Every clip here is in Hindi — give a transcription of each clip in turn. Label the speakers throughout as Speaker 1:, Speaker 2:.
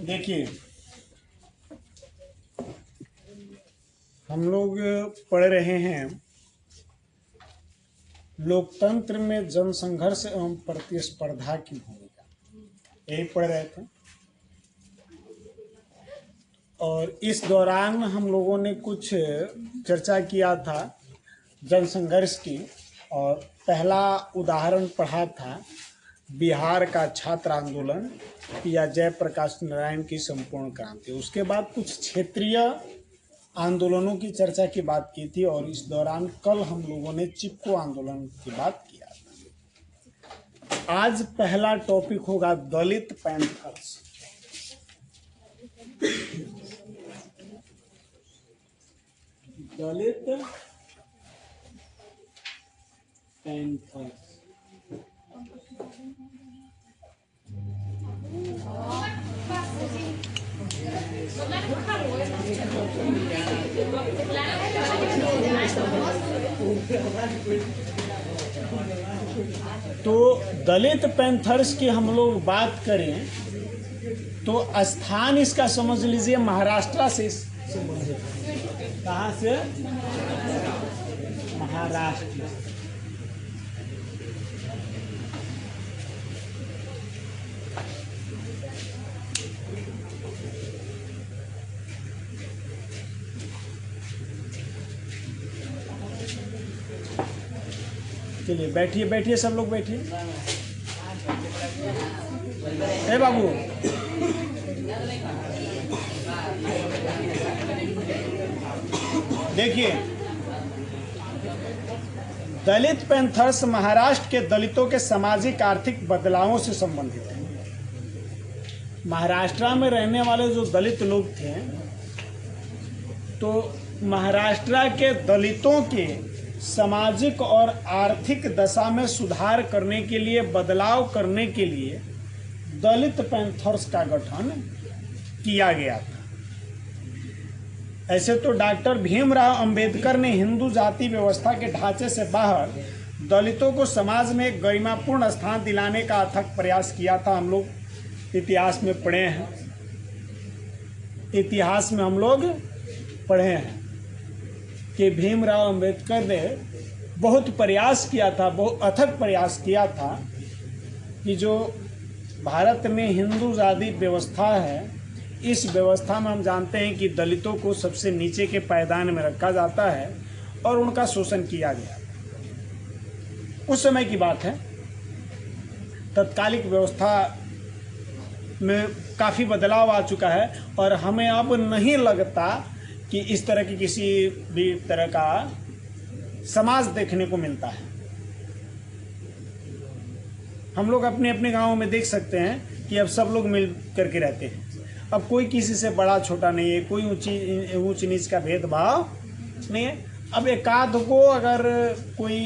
Speaker 1: देखिए, हम लोग पढ़ रहे हैं लोकतंत्र में जनसंघर्ष एवं प्रतिस्पर्धा की भूमिका, यही पढ़ रहे थे। और इस दौरान हम लोगों ने कुछ चर्चा किया था जनसंघर्ष की, और पहला उदाहरण पढ़ा था बिहार का छात्र आंदोलन या जयप्रकाश नारायण की संपूर्ण क्रांति। उसके बाद कुछ क्षेत्रीय आंदोलनों की चर्चा की बात की थी, और इस दौरान कल हम लोगों ने चिपको आंदोलन की बात किया था। आज पहला टॉपिक होगा दलित पैंथर्स। दलित पैंथर्स। तो दलित पैंथर्स की हम लोग बात करें तो स्थान इसका समझ लीजिए महाराष्ट्र से संबंधित है। कहाँ से? महाराष्ट्र। चलिए बैठिए बैठिए, सब लोग बैठिए। ए बाबू, देखिए, दलित पैंथर्स महाराष्ट्र के दलितों के सामाजिक आर्थिक बदलावों से संबंधित है। महाराष्ट्र में रहने वाले जो दलित लोग थे, तो महाराष्ट्र के दलितों के सामाजिक और आर्थिक दशा में सुधार करने के लिए, बदलाव करने के लिए दलित पैंथर्स का गठन किया गया था। ऐसे तो डॉक्टर भीमराव अंबेडकर ने हिंदू जाति व्यवस्था के ढांचे से बाहर दलितों को समाज में एक गरिमापूर्ण स्थान दिलाने का अथक प्रयास किया था। हम लोग इतिहास में पढ़े हैं, इतिहास में हम लोग पढ़े हैं कि भीमराव अंबेडकर ने बहुत प्रयास किया था, बहुत अथक प्रयास किया था कि जो भारत में हिंदू जाति व्यवस्था है, इस व्यवस्था में हम जानते हैं कि दलितों को सबसे नीचे के पायदान में रखा जाता है और उनका शोषण किया गया। उस समय की बात है। तत्कालिक व्यवस्था में काफ़ी बदलाव आ चुका है और हमें अब नहीं लगता कि इस तरह की किसी भी तरह का समाज देखने को मिलता है। हम लोग अपने अपने गांवों में देख सकते हैं कि अब सब लोग मिल करके रहते हैं। अब कोई किसी से बड़ा छोटा नहीं है, कोई ऊंच नीच का भेदभाव नहीं है। अब एकाध को अगर कोई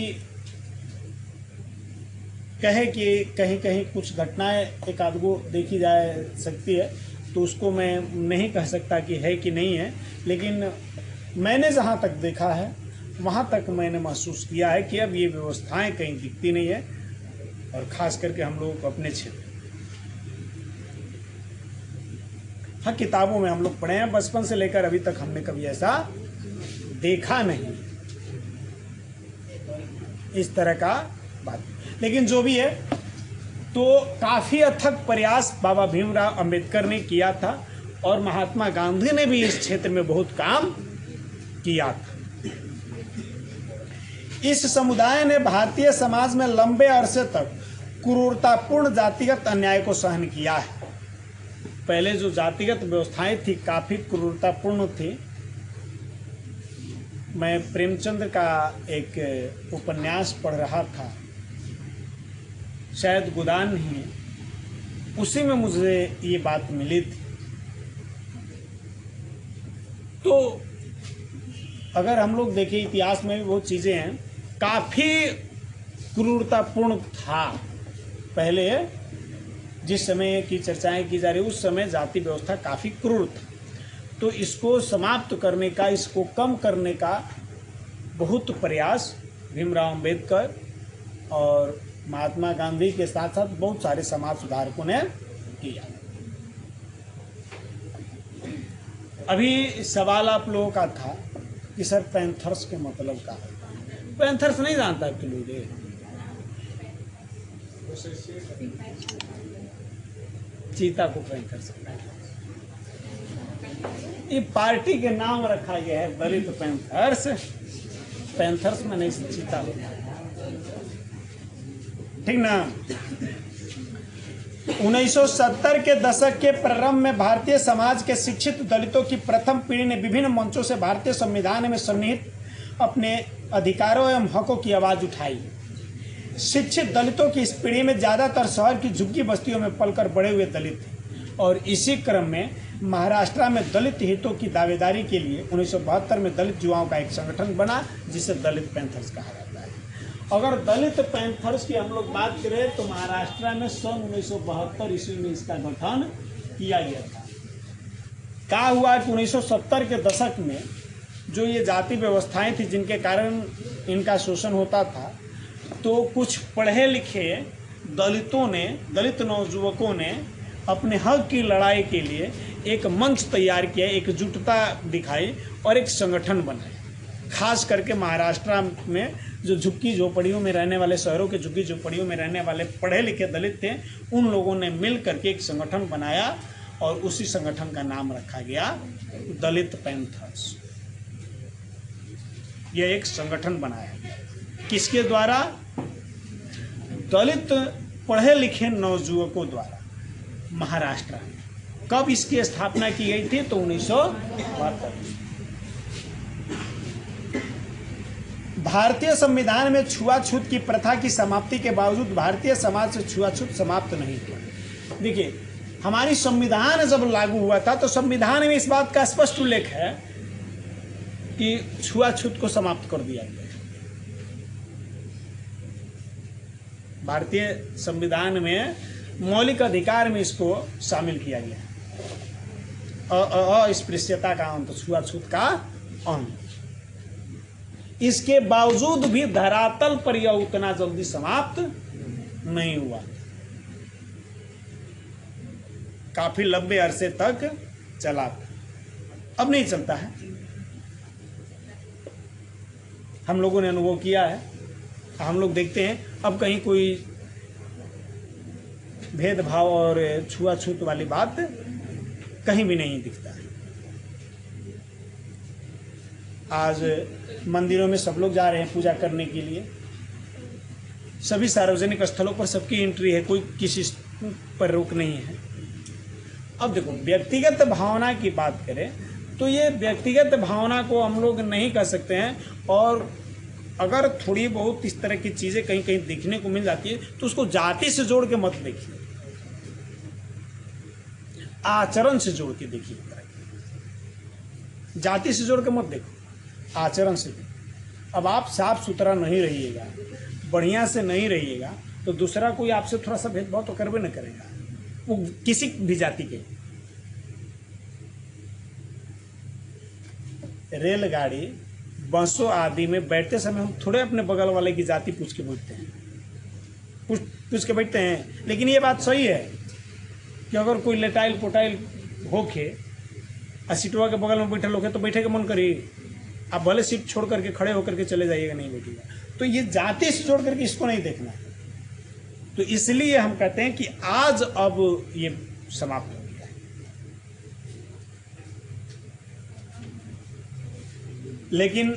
Speaker 1: कहे कि कहीं कहीं कुछ घटनाएं एकाध को देखी जा सकती है, तो उसको मैं नहीं कह सकता कि है कि नहीं है, लेकिन मैंने जहाँ तक देखा है वहाँ तक मैंने महसूस किया है कि अब ये व्यवस्थाएं कहीं दिखती नहीं है, और ख़ास करके हम लोग अपने क्षेत्र। हाँ, किताबों में हम लोग पढ़े हैं, बचपन से लेकर अभी तक हमने कभी ऐसा देखा नहीं इस तरह का बात। लेकिन जो भी है, तो काफ़ी अथक प्रयास बाबा भीमराव अंबेडकर ने किया था और महात्मा गांधी ने भी इस क्षेत्र में बहुत काम किया था। इस समुदाय ने भारतीय समाज में लंबे अरसे तक क्रूरतापूर्ण जातिगत अन्याय को सहन किया है। पहले जो जातिगत व्यवस्थाएं थी काफ़ी क्रूरतापूर्ण थी। मैं प्रेमचंद का एक उपन्यास पढ़ रहा था, शायद गोदान ही, उसी में मुझे ये बात मिली थी। तो अगर हम लोग देखें, इतिहास में भी बहुत चीज़ें हैं, काफ़ी क्रूरतापूर्ण था। पहले जिस समय की चर्चाएं की जा रही, उस समय जाति व्यवस्था काफ़ी क्रूर था। तो इसको समाप्त करने का, इसको कम करने का बहुत प्रयास भीमराव अंबेडकर और महात्मा गांधी के साथ साथ बहुत सारे समाज सुधारकों ने किया। अभी सवाल आप लोगों का था कि सर पैंथर्स के मतलब क्या है। पैंथर्स नहीं जानता आपके लोग, चीता को पैंथर्स, ये पार्टी के नाम रखा गया है दलित पैंथर्स। पैंथर्स में नहीं चीता होता है, ठीक ना। 1970 के दशक के प्रारंभ में भारतीय समाज के शिक्षित दलितों की प्रथम पीढ़ी ने विभिन्न मंचों से भारतीय संविधान में सन्निहित अपने अधिकारों एवं हकों की आवाज उठाई। शिक्षित दलितों की इस पीढ़ी में ज्यादातर शहर की झुग्गी बस्तियों में पलकर बड़े हुए दलित थे और इसी क्रम में महाराष्ट्र में दलित हितों की दावेदारी के लिए 1972 में दलित युवाओं का एक संगठन बना जिसे दलित पैंथर्स कहा जाता है। अगर दलित पैंथर्स की हम लोग बात करें तो महाराष्ट्र में सन 1972 ईस्वी में इसका गठन किया गया था। क्या हुआ कि 1970 के दशक में जो ये जाति व्यवस्थाएं थी जिनके कारण इनका शोषण होता था, तो कुछ पढ़े लिखे दलित नवयुवकों ने अपने हक की लड़ाई के लिए एक मंच तैयार किया, एकजुटता दिखाई और एक संगठन बनाया। खास करके महाराष्ट्र में जो झुग्गी झोपड़ियों में रहने वाले, शहरों के झुग्गी झोपड़ियों में रहने वाले पढ़े लिखे दलित थे, उन लोगों ने मिल करके एक संगठन बनाया और उसी संगठन का नाम रखा गया दलित पैंथर्स। यह एक संगठन बनाया गया किसके द्वारा? दलित पढ़े लिखे नवयुवकों द्वारा महाराष्ट्र में। कब इसकी स्थापना की गई थी? तो 1972। भारतीय संविधान में छुआछूत की प्रथा की समाप्ति के बावजूद भारतीय समाज से छुआछूत समाप्त नहीं हुआ। देखिए, हमारी संविधान जब लागू हुआ था तो संविधान में इस बात का स्पष्ट उल्लेख है कि छुआछूत को समाप्त कर दिया गया। भारतीय संविधान में मौलिक अधिकार में इसको शामिल किया गया। अस्पृश्यता का अंत, छुआछूत का अंत। इसके बावजूद भी धरातल पर यह उतना जल्दी समाप्त नहीं हुआ, काफी लंबे अरसे तक चला। अब नहीं चलता है, हम लोगों ने अनुभव किया है। हम लोग देखते हैं अब कहीं कोई भेदभाव और छुआछूत वाली बात कहीं भी नहीं दिखता है। आज मंदिरों में सब लोग जा रहे हैं पूजा करने के लिए, सभी सार्वजनिक स्थलों पर सबकी एंट्री है, कोई किसी पर रोक नहीं है। अब देखो, व्यक्तिगत भावना की बात करें तो ये व्यक्तिगत भावना को हम लोग नहीं कर सकते हैं, और अगर थोड़ी बहुत इस तरह की चीज़ें कहीं कहीं देखने को मिल जाती है तो उसको जाति से जोड़ के मत देखिए, आचरण से जोड़ के देखिए। जाति से जोड़ के मत देखो, आचरण से देखो। अब आप साफ सुथरा नहीं रहिएगा, बढ़िया से नहीं रहिएगा, तो दूसरा कोई आपसे थोड़ा सा भेदभाव तो करबे न करेगा, वो किसी भी जाति के। रेलगाड़ी, बसों आदि में बैठते समय हम थोड़े अपने बगल वाले की जाति पूछ के बैठते हैं, पूछ के बैठते हैं। लेकिन ये बात सही है कि अगर कोई लेटाइल पोटाइल होके सीटवा के बगल में बैठे लोग तो बैठे के मन करी, आप भले सीट छोड़ करके खड़े होकर के चले जाइएगा, नहीं बैठिएगा। तो ये जाति से जोड़ करके इसको नहीं देखना है। तो इसलिए हम कहते हैं कि आज अब ये समाप्त हो गया है। लेकिन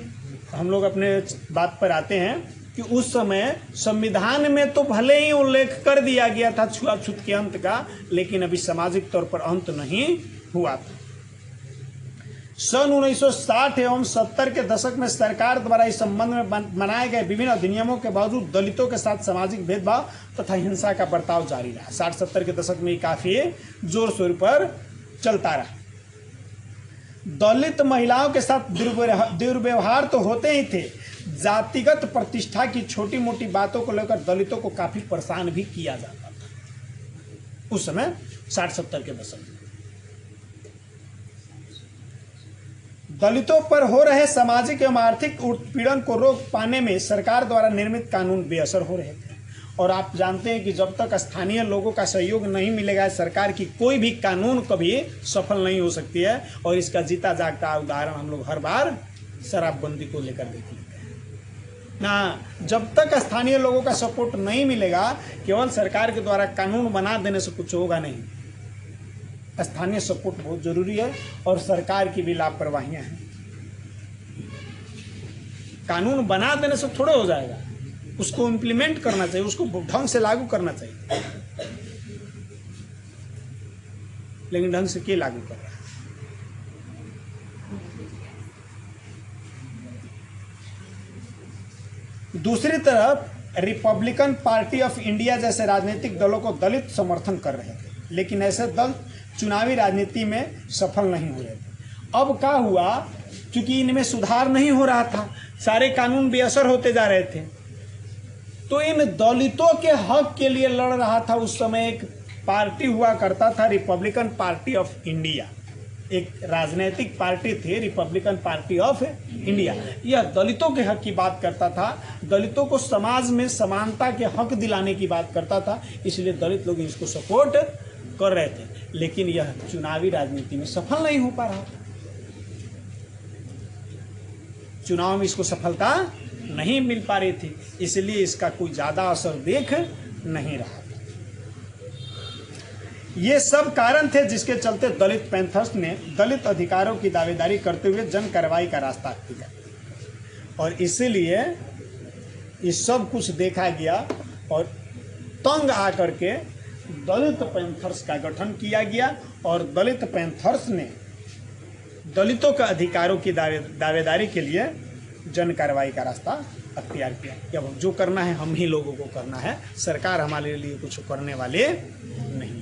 Speaker 1: हम लोग अपने बात पर आते हैं कि उस समय संविधान में तो भले ही उल्लेख कर दिया गया था छुआछूत के अंत का, लेकिन अभी सामाजिक तौर पर अंत नहीं हुआ था। सन 1960 एवं 70 के दशक में सरकार द्वारा इस संबंध में बनाए गए विभिन्न अधिनियमों के बावजूद दलितों के साथ सामाजिक भेदभाव तथा हिंसा का बर्ताव जारी रहा। 60-70 के दशक में काफी जोर शोर पर चलता रहा। दलित महिलाओं के साथ दुर्व्यवहार तो होते ही थे, जातिगत प्रतिष्ठा की छोटी मोटी बातों को लेकर दलितों को काफी परेशान भी किया जाता था उस समय 60-70 के दशक में। दलितों पर हो रहे सामाजिक एवं आर्थिक उत्पीड़न को रोक पाने में सरकार द्वारा निर्मित कानून बेअसर हो रहे थे और आप जानते हैं कि जब तक स्थानीय लोगों का सहयोग नहीं मिलेगा सरकार की कोई भी कानून कभी सफल नहीं हो सकती है। और इसका जीता जागता उदाहरण हम लोग हर बार शराबबंदी को लेकर देख लेते हैं ना। जब तक स्थानीय लोगों का सपोर्ट नहीं मिलेगा, केवल सरकार के द्वारा कानून बना देने से कुछ होगा नहीं। स्थानीय सपोर्ट बहुत जरूरी है और सरकार की भी लापरवाहियां हैं। कानून बना देने से थोड़े हो जाएगा, उसको इम्प्लीमेंट करना चाहिए, उसको ढंग से लागू करना चाहिए। लेकिन ढंग से क्या लागू कर रहा है? दूसरी तरफ रिपब्लिकन पार्टी ऑफ इंडिया जैसे राजनीतिक दलों को दलित समर्थन कर रहे थे, लेकिन ऐसे दल चुनावी राजनीति में सफल नहीं हो रहे थे। अब क्या हुआ, क्योंकि इनमें सुधार नहीं हो रहा था, सारे कानून बेअसर होते जा रहे थे, तो इन दलितों के हक के लिए लड़ रहा था। उस समय एक पार्टी हुआ करता था, रिपब्लिकन पार्टी ऑफ इंडिया, एक राजनीतिक पार्टी थी रिपब्लिकन पार्टी ऑफ इंडिया। यह दलितों के हक की बात करता था, दलितों को समाज में समानता के हक दिलाने की बात करता था, इसलिए दलित लोग इसको सपोर्ट कर रहे थे। लेकिन यह चुनावी राजनीति में सफल नहीं हो पा रहा था, चुनाव में इसको सफलता नहीं मिल पा रही थी, इसलिए इसका कोई ज्यादा असर देख नहीं रहा। ये सब कारण थे जिसके चलते दलित पैंथर्स ने दलित अधिकारों की दावेदारी करते हुए जन कार्रवाई का रास्ता अख्तियार किया। और इसीलिए ये सब कुछ देखा गया और तंग आकर के दलित पैंथर्स का गठन किया गया। और दलित पैंथर्स ने दलितों के अधिकारों की दावेदारी के लिए जन कार्रवाई का रास्ता अख्तियार किया कि अब जो करना है हम ही लोगों को करना है, सरकार हमारे लिए कुछ करने वाले नहीं।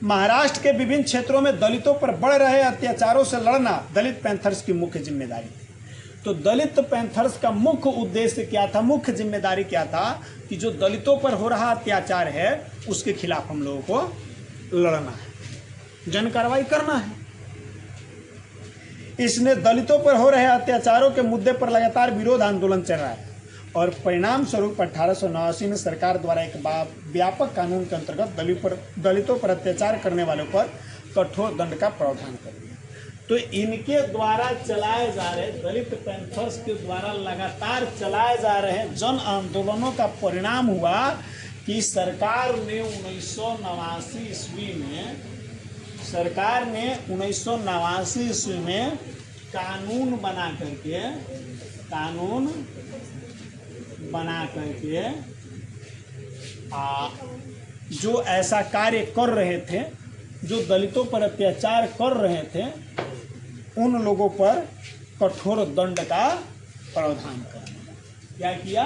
Speaker 1: महाराष्ट्र के विभिन्न क्षेत्रों में दलितों पर बढ़ रहे अत्याचारों से लड़ना दलित पैंथर्स की मुख्य जिम्मेदारी थी। तो दलित पैंथर्स का मुख्य उद्देश्य क्या था, मुख्य जिम्मेदारी क्या था कि जो दलितों पर हो रहा अत्याचार है उसके खिलाफ हम लोगों को लड़ना है, जन कार्रवाई करना है। इसने दलितों पर हो रहे अत्याचारों के मुद्दे पर लगातार विरोध आंदोलन चल रहा है और परिणाम स्वरूप 1889 में सरकार द्वारा एक व्यापक कानून के अंतर्गत दलितों पर अत्याचार करने वालों पर कठोर दंड का प्रावधान कर दिया। तो इनके द्वारा चलाए जा रहे दलित पैंथर्स के द्वारा लगातार चलाए जा रहे जन आंदोलनों का परिणाम हुआ कि सरकार ने 1989 ईस्वी में कानून बना करके जो ऐसा कार्य कर रहे थे, जो दलितों पर अत्याचार कर रहे थे, उन लोगों पर कठोर दंड का प्रावधान कर क्या किया,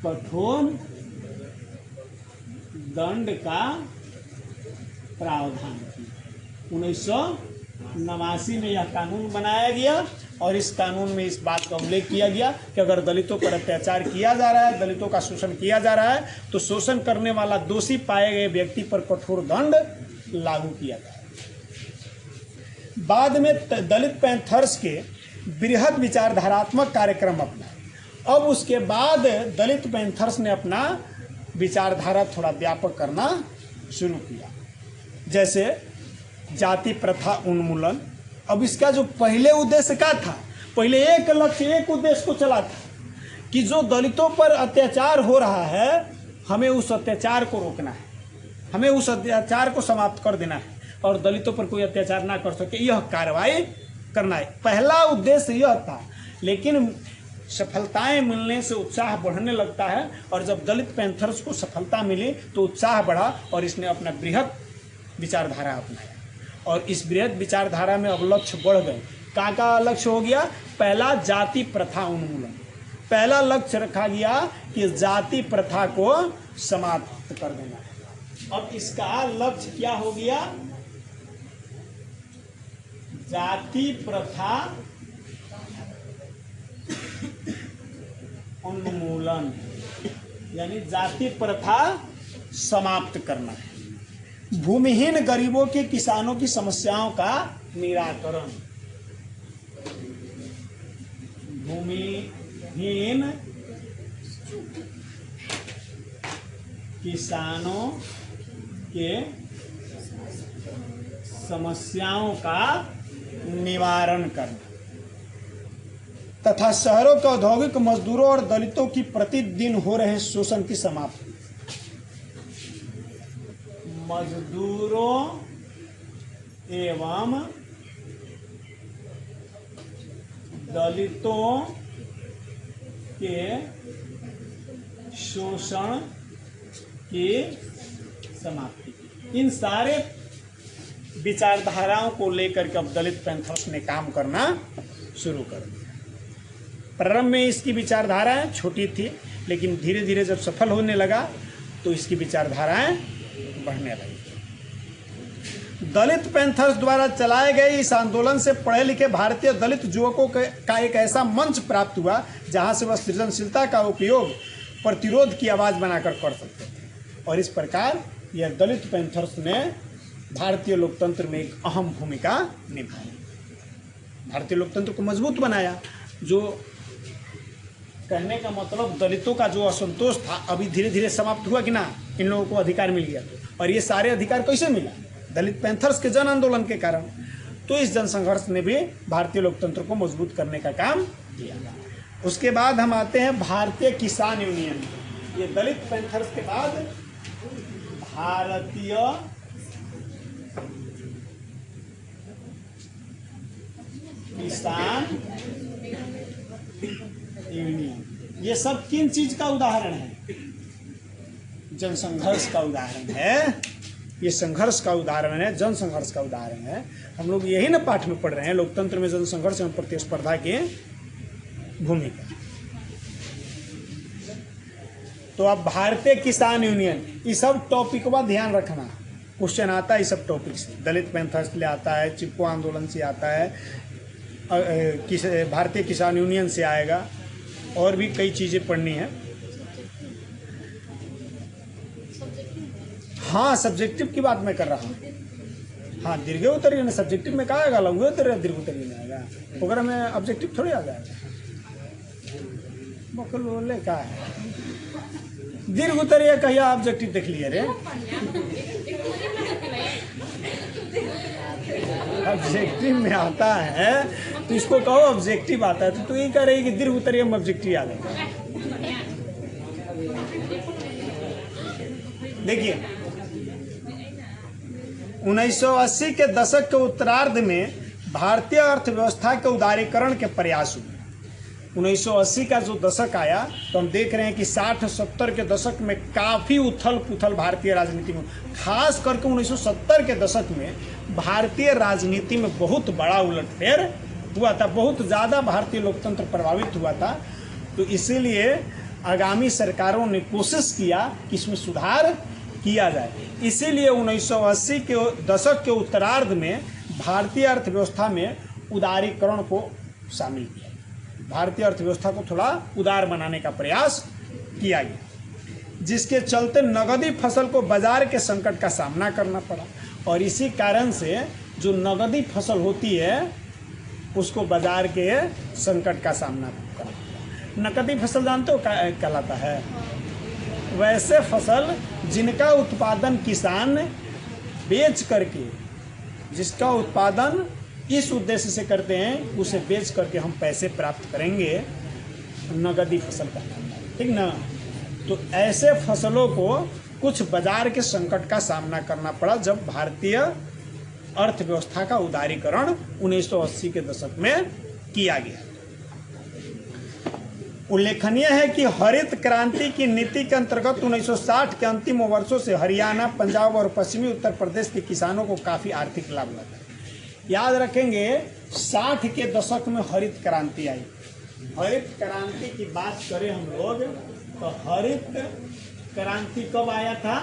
Speaker 1: कठोर दंड का प्रावधान किया। 1989 में यह कानून बनाया गया और इस कानून में इस बात का उल्लेख किया गया कि अगर दलितों पर अत्याचार किया जा रहा है, दलितों का शोषण किया जा रहा है, तो शोषण करने वाला दोषी पाए गए व्यक्ति पर कठोर दंड लागू किया जाए। बाद में दलित पैंथर्स के बृहद विचारधारात्मक कार्यक्रम अपनाए। अब उसके बाद दलित पैंथर्स ने अपना विचारधारा थोड़ा व्यापक करना शुरू किया, जैसे जाति प्रथा उन्मूलन। अब इसका जो पहले उद्देश्य क्या था, पहले एक लक्ष्य एक उद्देश्य को चला था कि जो दलितों पर अत्याचार हो रहा है हमें उस अत्याचार को रोकना है, हमें उस अत्याचार को समाप्त कर देना है और दलितों पर कोई अत्याचार ना कर सके, यह कार्रवाई करना है। पहला उद्देश्य यह था, लेकिन सफलताएं मिलने से उत्साह बढ़ने लगता है और जब दलित पैंथर्स को सफलता मिली तो उत्साह बढ़ा और इसने अपना बृहद विचारधारा अपनाया। और इस बृहद विचारधारा में अब लक्ष्य बढ़ गए। का लक्ष्य हो गया, पहला जाति प्रथा उन्मूलन। पहला लक्ष्य रखा गया कि जाति प्रथा को समाप्त कर देना है। अब इसका लक्ष्य क्या हो गया, जाति प्रथा उन्मूलन, यानी जाति प्रथा समाप्त करना है। भूमिहीन गरीबों के किसानों की समस्याओं का निराकरण, भूमिहीन किसानों के समस्याओं का निवारण करना तथा शहरों के औद्योगिक मजदूरों और दलितों की प्रतिदिन हो रहे शोषण की समाप्ति। मजदूरों एवं दलितों के शोषण की समाप्ति। इन सारे विचारधाराओं को लेकर के अब दलित पैंथर्स ने काम करना शुरू कर दिया। प्रारंभ में इसकी विचारधाराएं छोटी थी, लेकिन धीरे धीरे जब सफल होने लगा तो इसकी विचारधाराएं बढ़ने लगी। दलित पैंथर्स द्वारा चलाए गए इस आंदोलन से पढ़े लिखे भारतीय दलित युवकों का एक ऐसा मंच प्राप्त हुआ जहां से वह सृजनशीलता का उपयोग प्रतिरोध की आवाज़ बनाकर कर सकते थे। और इस प्रकार यह दलित पैंथर्स ने भारतीय लोकतंत्र में एक अहम भूमिका निभाई, भारतीय लोकतंत्र को मजबूत बनाया। जो कहने का मतलब दलितों का जो असंतोष था अभी धीरे धीरे समाप्त हुआ कि ना, इन लोगों को अधिकार मिल गया। और ये सारे अधिकार कैसे मिला? दलित पैंथर्स के जन आंदोलन के कारण। तो इस जनसंघर्ष ने भी भारतीय लोकतंत्र को मजबूत करने का काम किया। उसके बाद हम आते हैं भारतीय किसान यूनियन। ये दलित पैंथर्स के बाद भारतीय किसान यूनियन। ये सब किन चीज का उदाहरण है? जनसंघर्ष का उदाहरण है। ये संघर्ष का उदाहरण है, जनसंघर्ष का उदाहरण है। हम लोग यही ना पाठ में पढ़ रहे हैं, लोकतंत्र में जनसंघर्ष एवं प्रतिस्पर्धा की भूमिका। तो अब भारतीय किसान यूनियन, ये सब टॉपिक का ध्यान रखना, क्वेश्चन आता है इस सब टॉपिक से। दलित पैंथर्स ले आता है, चिपको आंदोलन से आता है, भारतीय किसान यूनियन से आएगा, और भी कई चीज़ें पढ़नी है। हाँ, सब्जेक्टिव की बात मैं कर रहा हूँ। हाँ, दीर्घ उत्तरीय में सब्जेक्टिव में कहा आएगा, लघु उत्तरीय दीर्घ उत्तरीय में आएगा, वगैरह में ऑब्जेक्टिव थोड़ी आ जाएगा। बकल बोले क्या है, दीर्घ उत्तरीय कहिया ऑब्जेक्टिव देख लिए रे। ऑब्जेक्टिव में आता है तो इसको कहो ऑब्जेक्टिव आता है, तो ये कह रही कि दीर्घ उत्तरीय में ऑब्जेक्टिव आ जाएगा। देखिए 1980 के दशक के उत्तरार्ध में भारतीय अर्थव्यवस्था के उदारीकरण के प्रयास हुए। 1980 का जो दशक आया तो हम देख रहे हैं कि 60-70 के दशक में काफ़ी उथल पुथल भारतीय राजनीति में, खास करके 1970 के दशक में भारतीय राजनीति में बहुत बड़ा उलटफेर हुआ था, बहुत ज़्यादा भारतीय लोकतंत्र प्रभावित हुआ था। तो इसीलिए आगामी सरकारों ने कोशिश किया कि इसमें सुधार किया जाए। इसीलिए 1980 के दशक के उत्तरार्ध में भारतीय अर्थव्यवस्था में उदारीकरण को शामिल किया, भारतीय अर्थव्यवस्था को थोड़ा उदार बनाने का प्रयास किया गया, जिसके चलते नगदी फसल को बाजार के संकट का सामना करना पड़ा। और इसी कारण से जो नगदी फसल होती है उसको बाजार के संकट का सामना करना पड़ा। नकदी फसल जानते हो क्या कहलाता है? वैसे फसल जिनका उत्पादन किसान बेच करके, जिसका उत्पादन इस उद्देश्य से करते हैं उसे बेच करके हम पैसे प्राप्त करेंगे, नगदी फसल का, ठीक ना। तो ऐसे फसलों को कुछ बाजार के संकट का सामना करना पड़ा जब भारतीय अर्थव्यवस्था का उदारीकरण 1980 के दशक में किया गया। उल्लेखनीय है कि हरित क्रांति की नीति के अंतर्गत 1960 के अंतिम वर्षों से हरियाणा, पंजाब और पश्चिमी उत्तर प्रदेश के किसानों को काफ़ी आर्थिक लाभ लगा। याद रखेंगे 60 के दशक में हरित क्रांति आई। हरित क्रांति की बात करें हम लोग तो हरित क्रांति कब आया था?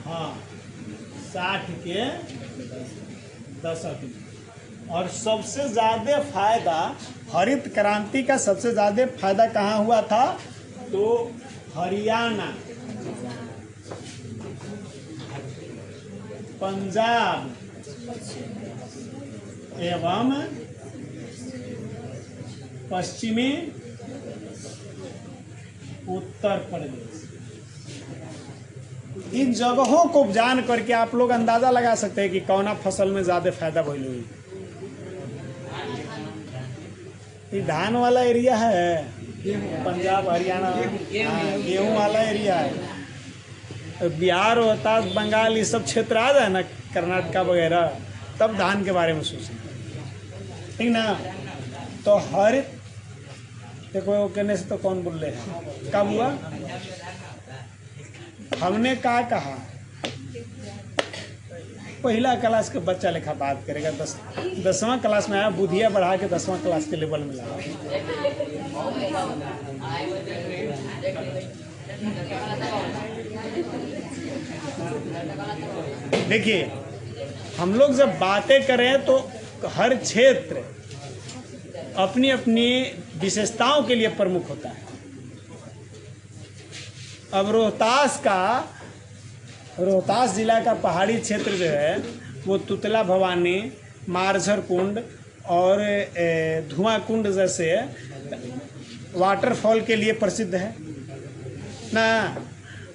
Speaker 1: हाँ, 60 के दशक में। और सबसे ज़्यादा फायदा हरित क्रांति का सबसे ज़्यादा फायदा कहाँ हुआ था? तो हरियाणा, पंजाब एवं पश्चिमी उत्तर प्रदेश। इन जगहों को जान करके आप लोग अंदाजा लगा सकते हैं कि कौना फसल में ज्यादा फायदा भइल हुई। ये धान वाला एरिया है, पंजाब हरियाणा गेहूं वाला एरिया है। बिहार होता, बंगाल, ये सब क्षेत्र आ जाए ना, कर्नाटका वगैरह, तब धान के बारे में सोचें, ठीक ना। तो हरित देखो कहने से तो कौन बोल रहे हैं, कब हुआ? हमने क्या कहा, पहला क्लास के बच्चा लेखा बात करेगा, 10वां क्लास में आया, बुधिया बढ़ा के 10वां क्लास के लेवल में लाया। देखिए, हम लोग जब बातें करें तो हर क्षेत्र अपनी अपनी विशेषताओं के लिए प्रमुख होता है। अब रोहतास जिला का पहाड़ी क्षेत्र जो है वो तुतला भवानी, मारझर कुंड और धुआं कुंड जैसे वाटरफॉल के लिए प्रसिद्ध है ना।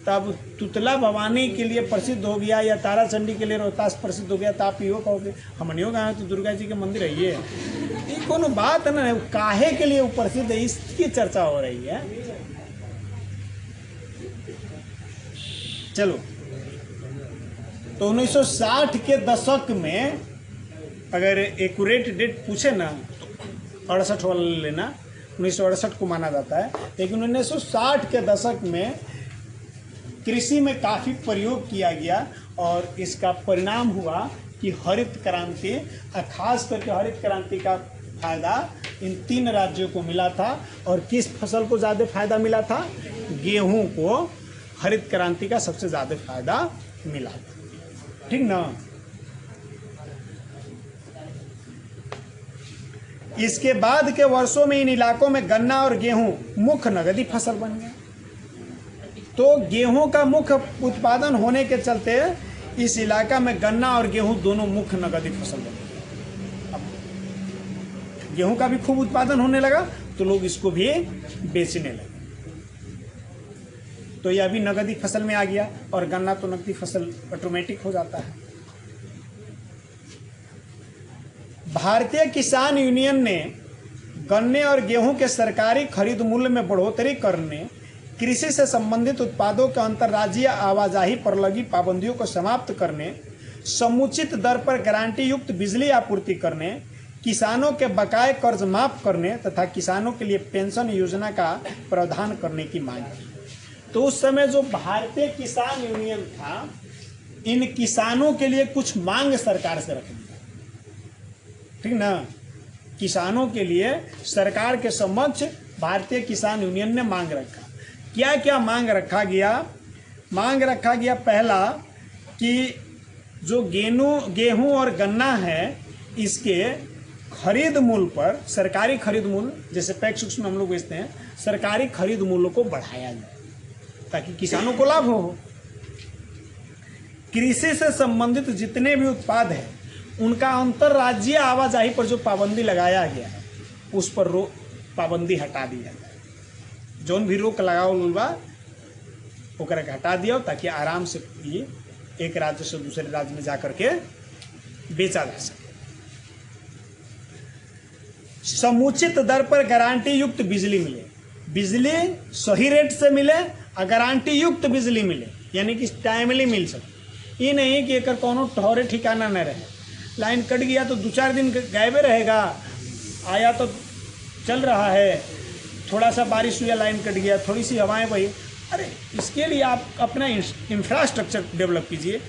Speaker 1: तब तुतला भवानी के लिए प्रसिद्ध हो गया या ताराचंडी के लिए रोहतास प्रसिद्ध हो गया, तो आप यो कहोगे हमनियों गाँव तो दुर्गा जी के मंदिर है। ये कोनो बात है ना, काहे के लिए वो प्रसिद्ध है, इसकी चर्चा हो रही है। चलो, तो 1960 के दशक में अगर एक्यूरेट डेट पूछे ना, 68 वाला लेना, 1968 को माना जाता है। लेकिन 1960 के दशक में कृषि में काफ़ी प्रयोग किया गया और इसका परिणाम हुआ कि हरित क्रांति, खास करके हरित क्रांति का फायदा इन 3 राज्यों को मिला था। और किस फसल को ज़्यादा फायदा मिला था? गेहूं को हरित क्रांति का सबसे ज़्यादा फायदा मिला था, ठीक ना। इसके बाद के वर्षों में इन इलाकों में गन्ना और गेहूं मुख्य नगदी फसल बन गया। तो गेहूं का मुख्य उत्पादन होने के चलते इस इलाका में गन्ना और गेहूं दोनों मुख्य नगदी फसल बन गए। अब गेहूं का भी खूब उत्पादन होने लगा तो लोग इसको भी बेचने लगे, तो यह भी नगदी फसल में आ गया। और गन्ना तो नगदी फसल ऑटोमेटिक हो जाता है। भारतीय किसान यूनियन ने गन्ने और गेहूं के सरकारी खरीद मूल्य में बढ़ोतरी करने, कृषि से संबंधित उत्पादों के अंतर्राज्यीय आवाजाही पर लगी पाबंदियों को समाप्त करने, समुचित दर पर गारंटी युक्त बिजली आपूर्ति करने, किसानों के बकाये कर्ज माफ करने तथा किसानों के लिए पेंशन योजना का प्रावधान करने की मांग की। तो उस समय जो भारतीय किसान यूनियन था, इन किसानों के लिए कुछ मांग सरकार से रख दिया, ठीक ना। किसानों के लिए सरकार के समक्ष भारतीय किसान यूनियन ने मांग रखा। क्या क्या मांग रखा गया? मांग रखा गया पहला कि जो गेहूं और गन्ना है, इसके खरीद मूल्य पर, सरकारी खरीद मूल्य जैसे पैक्स में हम लोग बेचते हैं, सरकारी खरीद मूल्य को बढ़ाया जाए ताकि किसानों को लाभ हो। कृषि से संबंधित जितने भी उत्पाद हैं उनका अंतर्राज्यीय आवाजाही पर जो पाबंदी लगाया गया है उस पर पाबंदी हटा दिया जाए। जोन भी रोक लगाओ बा ओकरा के हटा दिया ताकि आराम से ये एक राज्य से दूसरे राज्य में जाकर के बेचा जा सके। समुचित दर पर गारंटी युक्त बिजली मिले, बिजली सही रेट से मिले और गारंटी युक्त बिजली मिले, यानी कि टाइमली मिल सके। ये नहीं कि एक कोनो ठहरे ठिकाना न रहे, लाइन कट गया तो 2-4 दिन गायबे रहेगा, आया तो चल रहा है, थोड़ा सा बारिश हुआ लाइन कट गया, थोड़ी सी हवाएं बही। अरे इसके लिए आप अपना इंफ्रास्ट्रक्चर डेवलप कीजिए।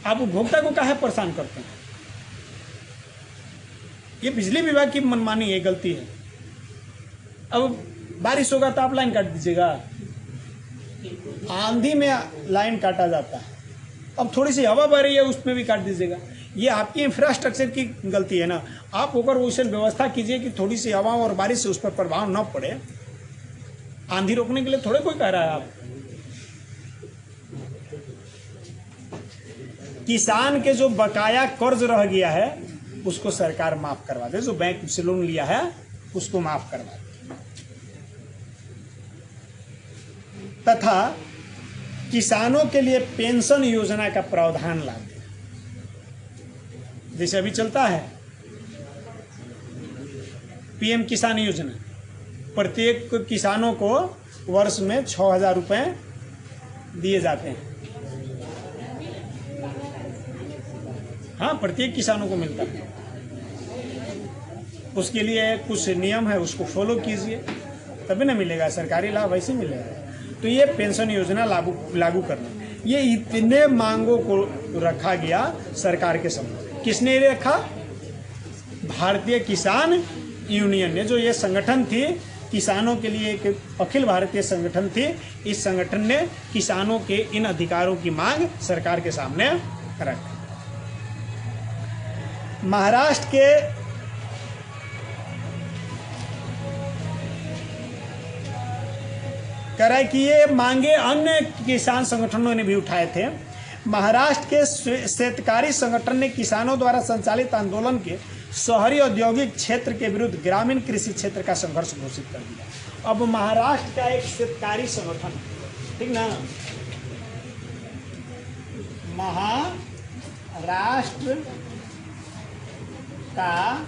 Speaker 1: आप उपभोक्ता को काहे परेशान करते हैं? ये बिजली विभाग की मनमानी है, गलती है। अब बारिश होगा तो आप लाइन काट दीजिएगा, आंधी में लाइन काटा जाता है, अब थोड़ी सी हवा बह रही है उसमें भी काट दीजिएगा। ये आपकी इंफ्रास्ट्रक्चर की गलती है ना। आप ऊपर वैसे व्यवस्था कीजिए कि थोड़ी सी हवा और बारिश से उस पर प्रभाव न पड़े। आंधी रोकने के लिए थोड़े कोई कह रहा है। आप किसान के जो बकाया कर्ज रह गया है उसको सरकार माफ करवा दे, जो बैंक से लोन लिया है उसको माफ करवा दे। तथा किसानों के लिए पेंशन योजना का प्रावधान ला दिया। जैसे अभी चलता है पीएम किसान योजना, प्रत्येक किसानों को वर्ष में 6,000 रुपये दिए जाते हैं। हाँ, प्रत्येक किसानों को मिलता है। उसके लिए कुछ नियम है, उसको फॉलो कीजिए तभी ना मिलेगा, सरकारी लाभ ऐसे मिलेगा। तो ये पेंशन योजना लागू करना, ये इतने मांगों को रखा गया सरकार के समक्ष। किसने रखा? भारतीय किसान यूनियन ने, जो ये संगठन थी किसानों के लिए एक अखिल भारतीय संगठन थी। इस संगठन ने किसानों के इन अधिकारों की मांग सरकार के सामने रखी। महाराष्ट्र के कह रहा है कि ये मांगे अन्य किसान संगठनों ने भी उठाए थे। महाराष्ट्र के शेतकारी संगठन ने किसानों द्वारा संचालित आंदोलन के शहरी औद्योगिक क्षेत्र के विरुद्ध ग्रामीण कृषि क्षेत्र का संघर्ष घोषित कर दिया। अब महाराष्ट्र का एक शेतकारी संगठन, ठीक ना, महाराष्ट्र का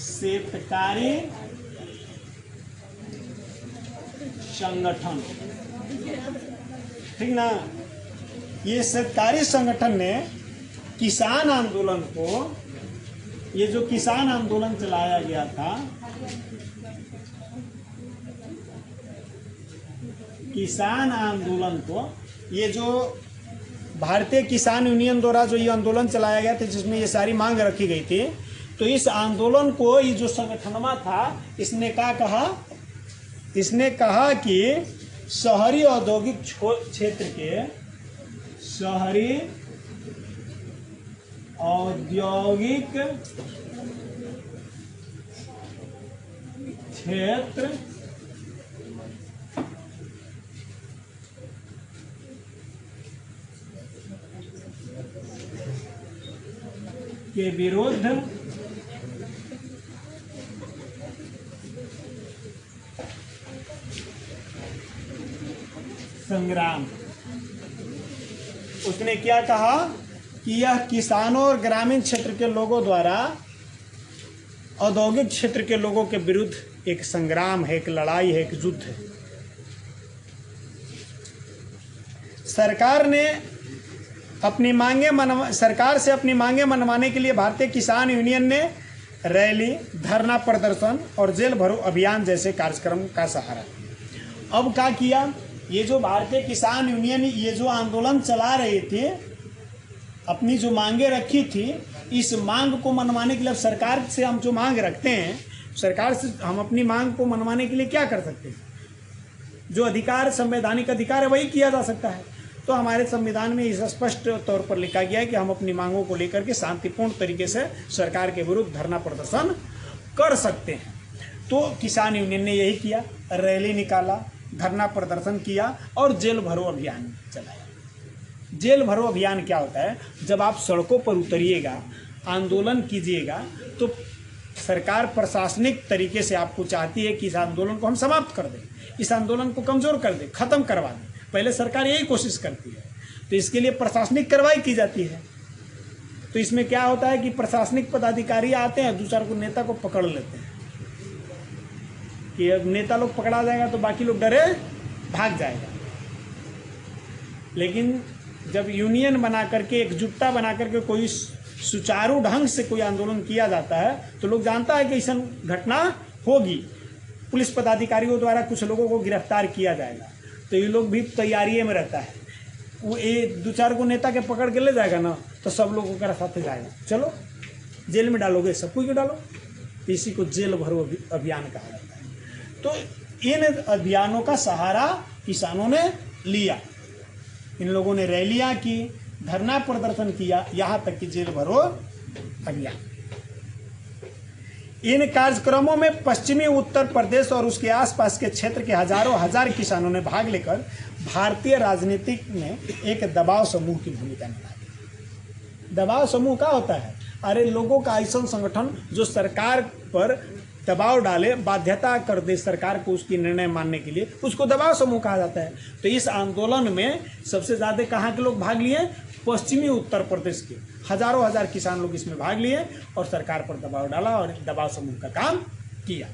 Speaker 1: शेतकारी संगठन, ठीक ना, ये शेतकारी संगठन ने किसान आंदोलन को, ये जो किसान आंदोलन चलाया गया था, किसान आंदोलन को, ये जो भारतीय किसान यूनियन द्वारा जो ये आंदोलन चलाया गया था जिसमें ये सारी मांग रखी गई थी, तो इस आंदोलन को ये जो संगठनमा था इसने क्या कहा? इसने कहा कि शहरी औद्योगिक क्षेत्र के, शहरी औद्योगिक क्षेत्र के विरुद्ध संग्राम। उसने क्या कहा कि यह किसानों और ग्रामीण क्षेत्र के लोगों द्वारा औद्योगिक क्षेत्र के लोगों के विरुद्ध एक संग्राम है, एक लड़ाई है, एक युद्ध है। सरकार से अपनी मांगे मनवाने के लिए भारतीय किसान यूनियन ने रैली, धरना प्रदर्शन और जेल भरो अभियान जैसे कार्यक्रम का सहारा लिया। अब क्या किया? ये जो भारतीय किसान यूनियन ये जो आंदोलन चला रहे थे, अपनी जो मांगे रखी थी, इस मांग को मनवाने के लिए सरकार से हम जो मांग रखते हैं, सरकार से हम अपनी मांग को मनवाने के लिए क्या कर सकते हैं? जो अधिकार, संवैधानिक अधिकार है, वही किया जा सकता है। तो हमारे संविधान में इस स्पष्ट तौर पर लिखा गया है कि हम अपनी मांगों को लेकर के शांतिपूर्ण तरीके से सरकार के विरुद्ध धरना प्रदर्शन कर सकते हैं। तो किसान यूनियन ने यही किया, रैली निकाला, धरना प्रदर्शन किया और जेल भरो अभियान चलाया। जेल भरो अभियान क्या होता है? जब आप सड़कों पर उतरिएगा, आंदोलन कीजिएगा, तो सरकार प्रशासनिक तरीके से आपको चाहती है कि इस आंदोलन को हम समाप्त कर दें, इस आंदोलन को कमज़ोर कर दें, ख़त्म करवा दें। पहले सरकार यही कोशिश करती है, तो इसके लिए प्रशासनिक कार्रवाई की जाती है। तो इसमें क्या होता है कि प्रशासनिक पदाधिकारी आते हैं, दूसरे को नेता को पकड़ लेते हैं कि अब नेता लोग पकड़ा जाएगा तो बाकी लोग डरे भाग जाएगा। लेकिन जब यूनियन बना करके, एकजुटता बना करके कोई सुचारू ढंग से कोई आंदोलन किया जाता है, तो लोग जानता है कि ऐसा घटना होगी, पुलिस पदाधिकारियों द्वारा कुछ लोगों को गिरफ्तार किया जाएगा, तो ये लोग भी तैयारी में रहता है। वो एक दो चार को नेता के पकड़ के ले जाएगा ना, तो सब लोगों के साथ जाएगा, चलो जेल में डालोगे, सबको क्यों डालो। इसी को जेल भरो अभियान कहा जाता है। तो इन अभियानों का सहारा किसानों ने लिया, इन लोगों ने रैलियां की, धरना प्रदर्शन किया, यहाँ तक कि जेल भरो अभियान। इन कार्यक्रमों में पश्चिमी उत्तर प्रदेश और उसके आसपास के क्षेत्र के हजारों हजार किसानों ने भाग लेकर भारतीय राजनीति में एक दबाव समूह की भूमिका निभाई। दबाव समूह क्या होता है? अरे लोगों का ऐसा संगठन जो सरकार पर दबाव डाले, बाध्यता कर दे सरकार को उसकी निर्णय मानने के लिए, उसको दबाव समूह कहा जाता है। तो इस आंदोलन में सबसे ज़्यादा कहाँ के लोग भाग लिए? पश्चिमी उत्तर प्रदेश के हजारों हजार किसान लोग इसमें भाग लिए और सरकार पर दबाव डाला और दबाव समूह का काम किया।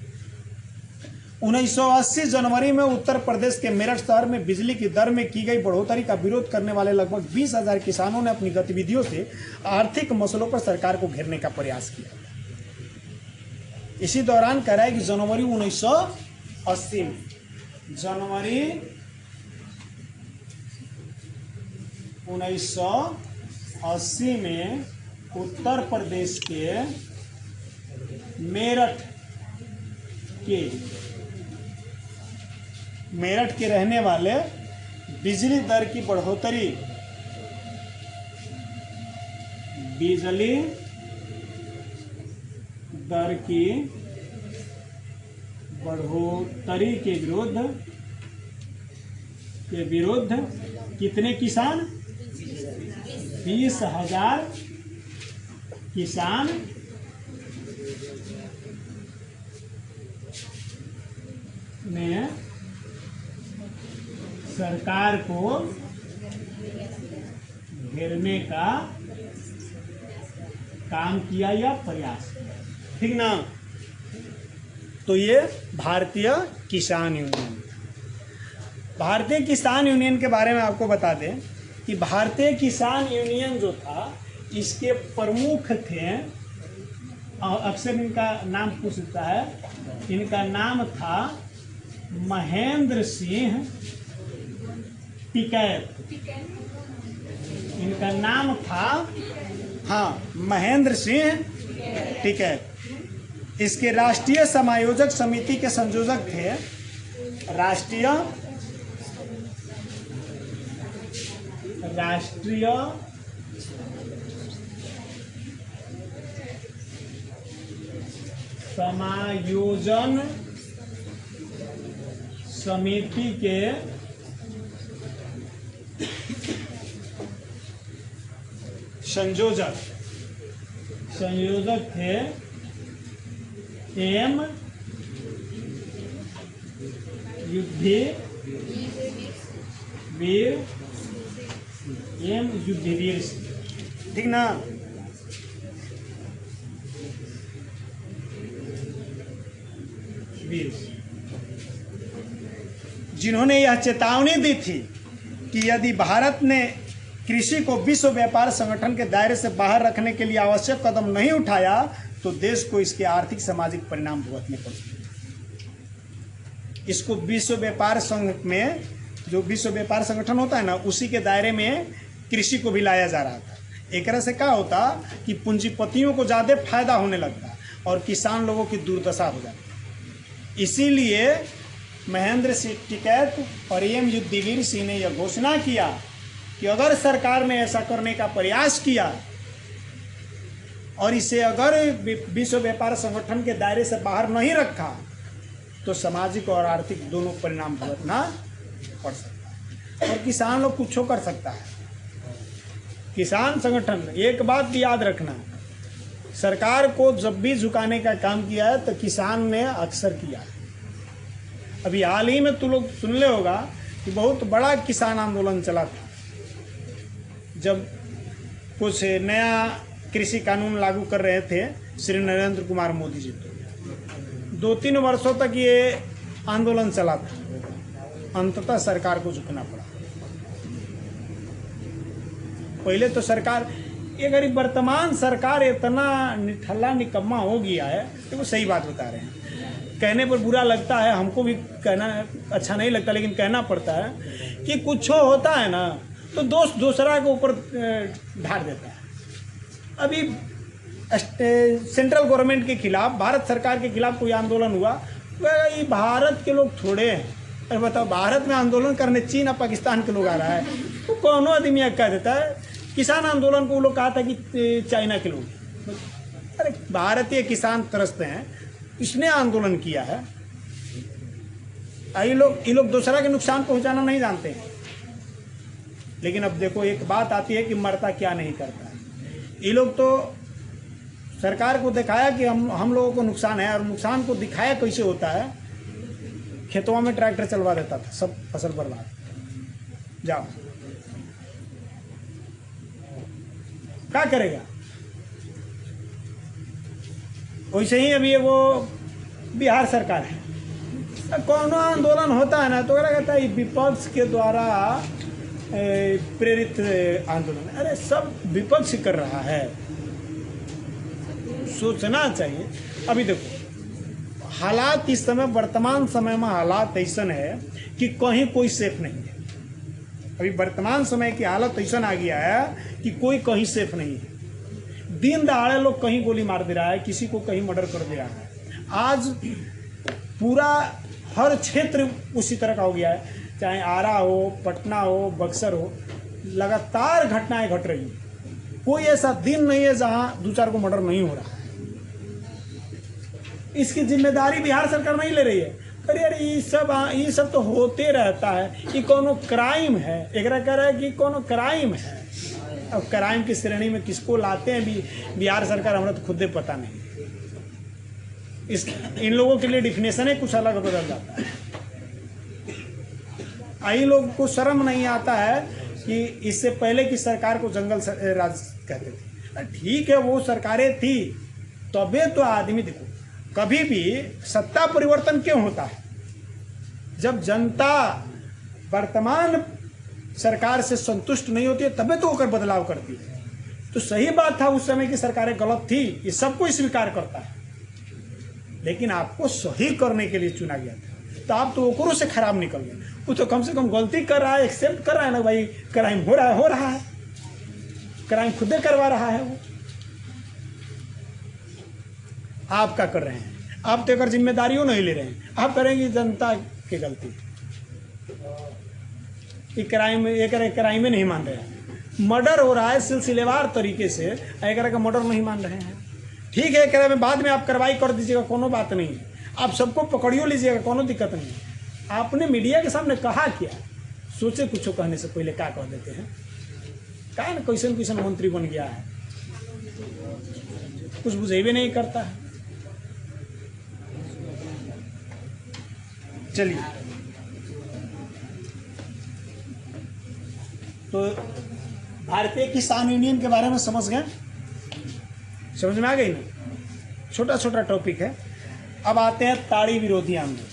Speaker 1: 1980 जनवरी में उत्तर प्रदेश के मेरठ शहर में बिजली की दर में की गई बढ़ोतरी का विरोध करने वाले लगभग 20,000 किसानों ने अपनी गतिविधियों से आर्थिक मसलों पर सरकार को घेरने का प्रयास किया। इसी दौरान कह रहा है कि जनवरी 1980 में, जनवरी 1980 में उत्तर प्रदेश के मेरठ के रहने वाले बिजली दर की बढ़ोतरी, बिजली दर की बढ़ोतरी के विरुद्ध कितने किसान? 20,000 किसान ने सरकार को घेरने का काम किया या प्रयास किया, ठीक ना। तो ये भारतीय किसान यूनियन। भारतीय किसान यूनियन के बारे में आपको बता दें कि भारतीय किसान यूनियन जो था, इसके प्रमुख थे, अक्सर इनका नाम पूछता है, इनका नाम था महेंद्र सिंह टिकैत। इनका नाम था, हाँ, महेंद्र सिंह टिकैत। इसके राष्ट्रीय समायोजक समिति के संयोजक थे राष्ट्रीय समायोजन समिति के संयोजक थे एम युद्धवीर सिंह, ठीक ना। जिन्होंने यह चेतावनी दी थी कि यदि भारत ने कृषि को विश्व व्यापार संगठन के दायरे से बाहर रखने के लिए आवश्यक कदम नहीं उठाया तो देश को इसके आर्थिक सामाजिक परिणाम भुगतने पड़ेंगे। इसको विश्व व्यापार संघ में, जो विश्व व्यापार संगठन होता है ना, उसी के दायरे में कृषि को भी लाया जा रहा था। एक तरह से क्या होता कि पूंजीपतियों को ज़्यादा फायदा होने लगता और किसान लोगों की दुर्दशा हो जाती। इसीलिए महेंद्र सिंह टिकैत और एम युद्धवीर सिंह ने यह घोषणा किया कि अगर सरकार ने ऐसा करने का प्रयास किया और इसे अगर विश्व व्यापार संगठन के दायरे से बाहर नहीं रखा तो सामाजिक और आर्थिक दोनों परिणाम भुगतना पड़ सकता है और किसान लोग कुछ कर सकता है। किसान संगठन, एक बात भी याद रखना, सरकार को जब भी झुकाने का काम किया है तो किसान ने अक्सर किया है। अभी हाल ही में तुम लोग सुन ले होगा कि बहुत बड़ा किसान आंदोलन चला था जब कुछ नया कृषि कानून लागू कर रहे थे श्री नरेंद्र कुमार मोदी जी। तो 2-3 वर्षों तक ये आंदोलन चला था, अंततः सरकार को झुकना पड़ा। पहले तो सरकार, ये गरीब वर्तमान सरकार इतना निठल्ला निकम्मा हो गया है कि वो सही बात बता रहे हैं। कहने पर बुरा लगता है, हमको भी कहना अच्छा नहीं लगता, लेकिन कहना पड़ता है कि कुछ होता है ना तो दोस्त दूसरा के ऊपर ढार देता है। अभी सेंट्रल गवर्नमेंट के खिलाफ, भारत सरकार के खिलाफ कोई आंदोलन हुआ, ये भारत के लोग थोड़े हैं। अरे बताओ, भारत में आंदोलन करने चीन और पाकिस्तान के लोग आ रहा है तो कौन आदमी कह देता है। किसान आंदोलन को वो लोग कहा था कि चाइना के लोग, अरे भारतीय किसान तरसते हैं, इसने आंदोलन किया है। ये लोग दूसरा के नुकसान पहुंचाना नहीं जानते हैं। लेकिन अब देखो, एक बात आती है कि मरता क्या नहीं करता है। ये लोग तो सरकार को दिखाया कि हम लोगों को नुकसान है, और नुकसान को दिखाया कैसे होता है, खेतों में ट्रैक्टर चलवा देता था, सब फसल बर्बाद। जाओ, क्या करेगा? वैसे ही अभी वो बिहार सरकार है, कौन आंदोलन होता है ना तो कहता है विपक्ष के द्वारा प्रेरित आंदोलन। अरे सब विपक्ष कर रहा है, सोचना चाहिए। अभी देखो हालात इस समय, वर्तमान समय में हालात ऐसा है कि कहीं कोई सेफ नहीं है। अभी वर्तमान समय की हालत ऐसा आ गया है कि कोई कहीं सेफ नहीं है। दिन दहाड़े लोग कहीं गोली मार दे रहा है, किसी को कहीं मर्डर कर दे रहा है। आज पूरा हर क्षेत्र उसी तरह का हो गया है, चाहे आरा हो, पटना हो, बक्सर हो, लगातार घटनाएं घट रही हैं। कोई ऐसा दिन नहीं है जहां 2-4 को मर्डर नहीं हो रहा है। इसकी जिम्मेदारी बिहार सरकार नहीं ले रही है। अरे यार ये सब तो होते रहता है, ये कोनो क्राइम है। एक कह रहा है कि कोनो क्राइम है। अब क्राइम की श्रेणी में किसको लाते हैं बिहार सरकार, हमें तो खुद पता नहीं। इन लोगों के लिए डिफिनेशन है कुछ अलग बदल जाता है। इन लोगों को शर्म नहीं आता है कि इससे पहले की सरकार को जंगल राज कहते थे। ठीक है, वो सरकारें थी, तबे तो आदमी देखो कभी भी सत्ता परिवर्तन क्यों होता है? जब जनता वर्तमान सरकार से संतुष्ट नहीं होती है तबे तो होकर बदलाव करती है। तो सही बात था, उस समय की सरकारें गलत थी, ये सब कोई स्वीकार करता है, लेकिन आपको सही करने के लिए चुना गया था, तो आप तो ओकरों से खराब निकल गए। वो तो कम से कम गलती कर रहा है, एक्सेप्ट कर रहा है ना, भाई क्राइम हो रहा है, क्राइम खुद करवा रहा है वो। आप क्या कर रहे हैं? आप तो अगर जिम्मेदारियों नहीं ले रहे हैं, आप करेंगे जनता की गलती। क्राइम में नहीं मान रहे हैं, मर्डर हो रहा है सिलसिलेवार तरीके से, एक का मर्डर नहीं मान रहे हैं। ठीक है, कह रहे बाद में आप कार्रवाई कर दीजिएगा, कोनो बात नहीं है, आप सबको पकड़ियो लीजिएगा, कोनो दिक्कत नहीं है। आपने मीडिया के सामने कहा क्या? सोचे कुछ कहने से पहले क्या कह देते हैं? क्या ना कैसन मंत्री बन गया है, कुछ बुझेबे नहीं करता है। चलिए, तो भारतीय किसान यूनियन के बारे में समझ गए, समझ में आ गई ना? छोटा छोटा टॉपिक है। अब आते हैं ताड़ी विरोधी आंदोलन।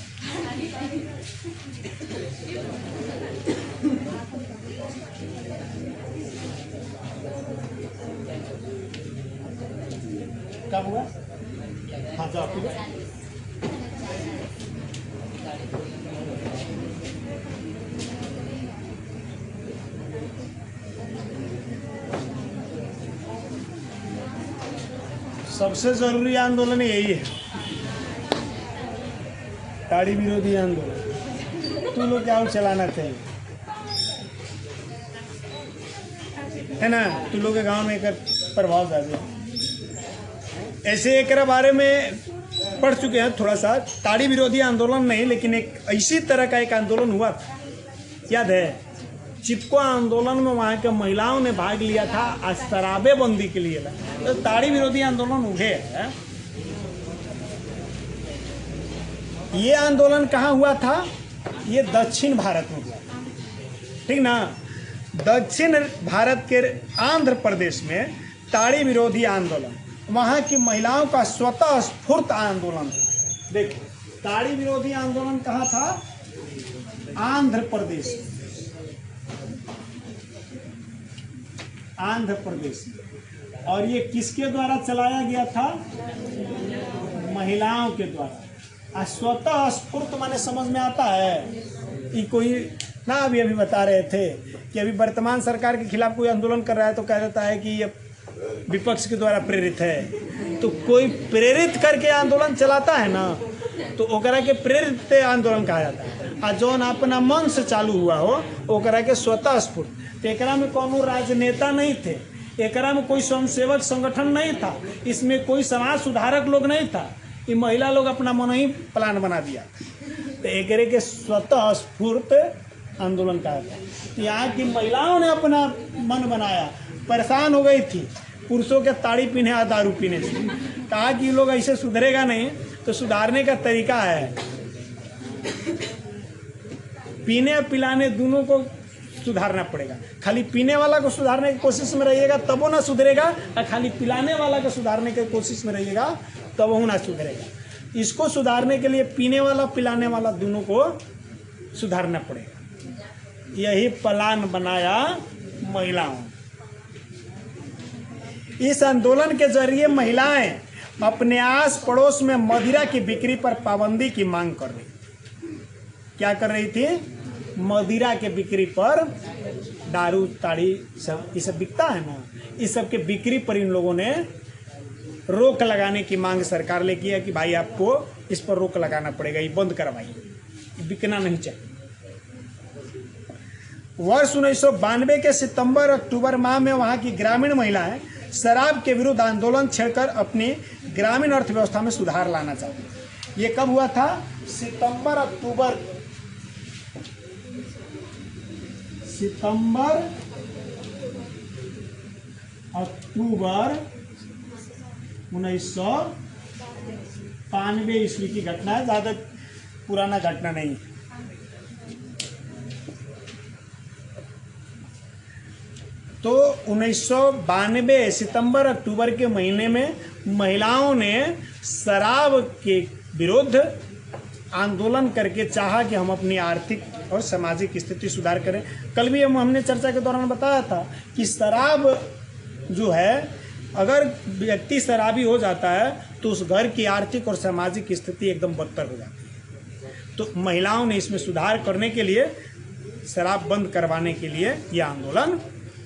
Speaker 1: कब हुआ? हाँ तो आपको सबसे जरूरी आंदोलन यही है, ताड़ी विरोधी आंदोलन। तुम लोग क्या चलाना चाहिए, है ना? तुम लोग के गांव में एक प्रभाव ज्यादा। ऐसे एक बारे में पढ़ चुके हैं थोड़ा सा। ताड़ी विरोधी आंदोलन नहीं, लेकिन एक इसी तरह का एक आंदोलन हुआ था, याद है? चिपको आंदोलन में वहाँ के महिलाओं ने भाग लिया था शराबे बंदी के लिए। तो ताड़ी विरोधी आंदोलन उठे है। ये आंदोलन कहाँ हुआ था? ये दक्षिण भारत में हुआ, ठीक ना? दक्षिण भारत के आंध्र प्रदेश में ताड़ी विरोधी आंदोलन, वहाँ की महिलाओं का स्वतः स्फूर्त आंदोलन। देखिए, ताड़ी विरोधी आंदोलन कहाँ था? आंध्र प्रदेश, आंध्र प्रदेश। और ये किसके द्वारा चलाया गया था? महिलाओं के द्वारा। स्वतः स्फूर्त माने समझ में आता है कि कोई ना, अभी बता रहे थे कि अभी वर्तमान सरकार के खिलाफ कोई आंदोलन कर रहा है तो कह देता है कि ये विपक्ष के द्वारा प्रेरित है। तो कोई प्रेरित करके आंदोलन चलाता है ना, तो ओकरा के प्रेरित आंदोलन कहा जाता है। आ जौन अपना मन से चालू हुआ हो ओकरा के स्वतः स्फूर्त। तो एकरा में कोनो राजनेता नहीं थे, एकरा में कोई स्वयंसेवक संगठन नहीं था, इसमें कोई समाज सुधारक लोग नहीं था। ये महिला लोग अपना मन ही प्लान बना दिया। तो एकरे के स्वतः स्फूर्त आंदोलन कहा था। यहाँ की महिलाओं ने अपना मन बनाया, परेशान हो गई थी, पुरुषों के ताड़ी पीने और दारू पीने से। कहा कि लोग ऐसे सुधरेगा नहीं, तो सुधारने का तरीका है पीने और पिलाने दोनों को सुधारना पड़ेगा। खाली पीने वाला को सुधारने की कोशिश में रहिएगा तब वो ना सुधरेगा, और खाली पिलाने वाला को सुधारने की कोशिश में रहिएगा तब वो ना सुधरेगा। इसको सुधारने के लिए पीने वाला पिलाने वाला दोनों को सुधारना पड़ेगा। यही प्लान बनाया महिलाओं। इस आंदोलन के जरिए महिलाएं अपने आस पड़ोस में मदिरा की बिक्री पर पाबंदी की मांग कर रही। क्या कर रही थी? मदिरा के बिक्री पर, दारू ताड़ी सब ये सब बिकता है ना, इस सब के बिक्री पर इन लोगों ने रोक लगाने की मांग सरकार ने की है कि भाई आपको इस पर रोक लगाना पड़ेगा, ये बंद करवाइए, बिकना नहीं चाहिए। वर्ष 1992 के सितंबर अक्टूबर माह में वहां की ग्रामीण महिलाएं शराब के विरुद्ध आंदोलन छेड़कर अपनी ग्रामीण अर्थव्यवस्था में सुधार लाना चाहती। ये कब हुआ था? सितंबर अक्टूबर 1992 ईस्वी की घटना है, ज्यादा पुराना घटना नहीं है। तो 1992 सितंबर अक्टूबर के महीने में महिलाओं ने शराब के विरुद्ध आंदोलन करके चाहा कि हम अपनी आर्थिक और सामाजिक स्थिति सुधार करें। कल भी हमने चर्चा के दौरान बताया था कि शराब जो है, अगर व्यक्ति शराबी हो जाता है तो उस घर की आर्थिक और सामाजिक स्थिति एकदम बदतर हो जाती है। तो महिलाओं ने इसमें सुधार करने के लिए, शराब बंद करवाने के लिए यह आंदोलन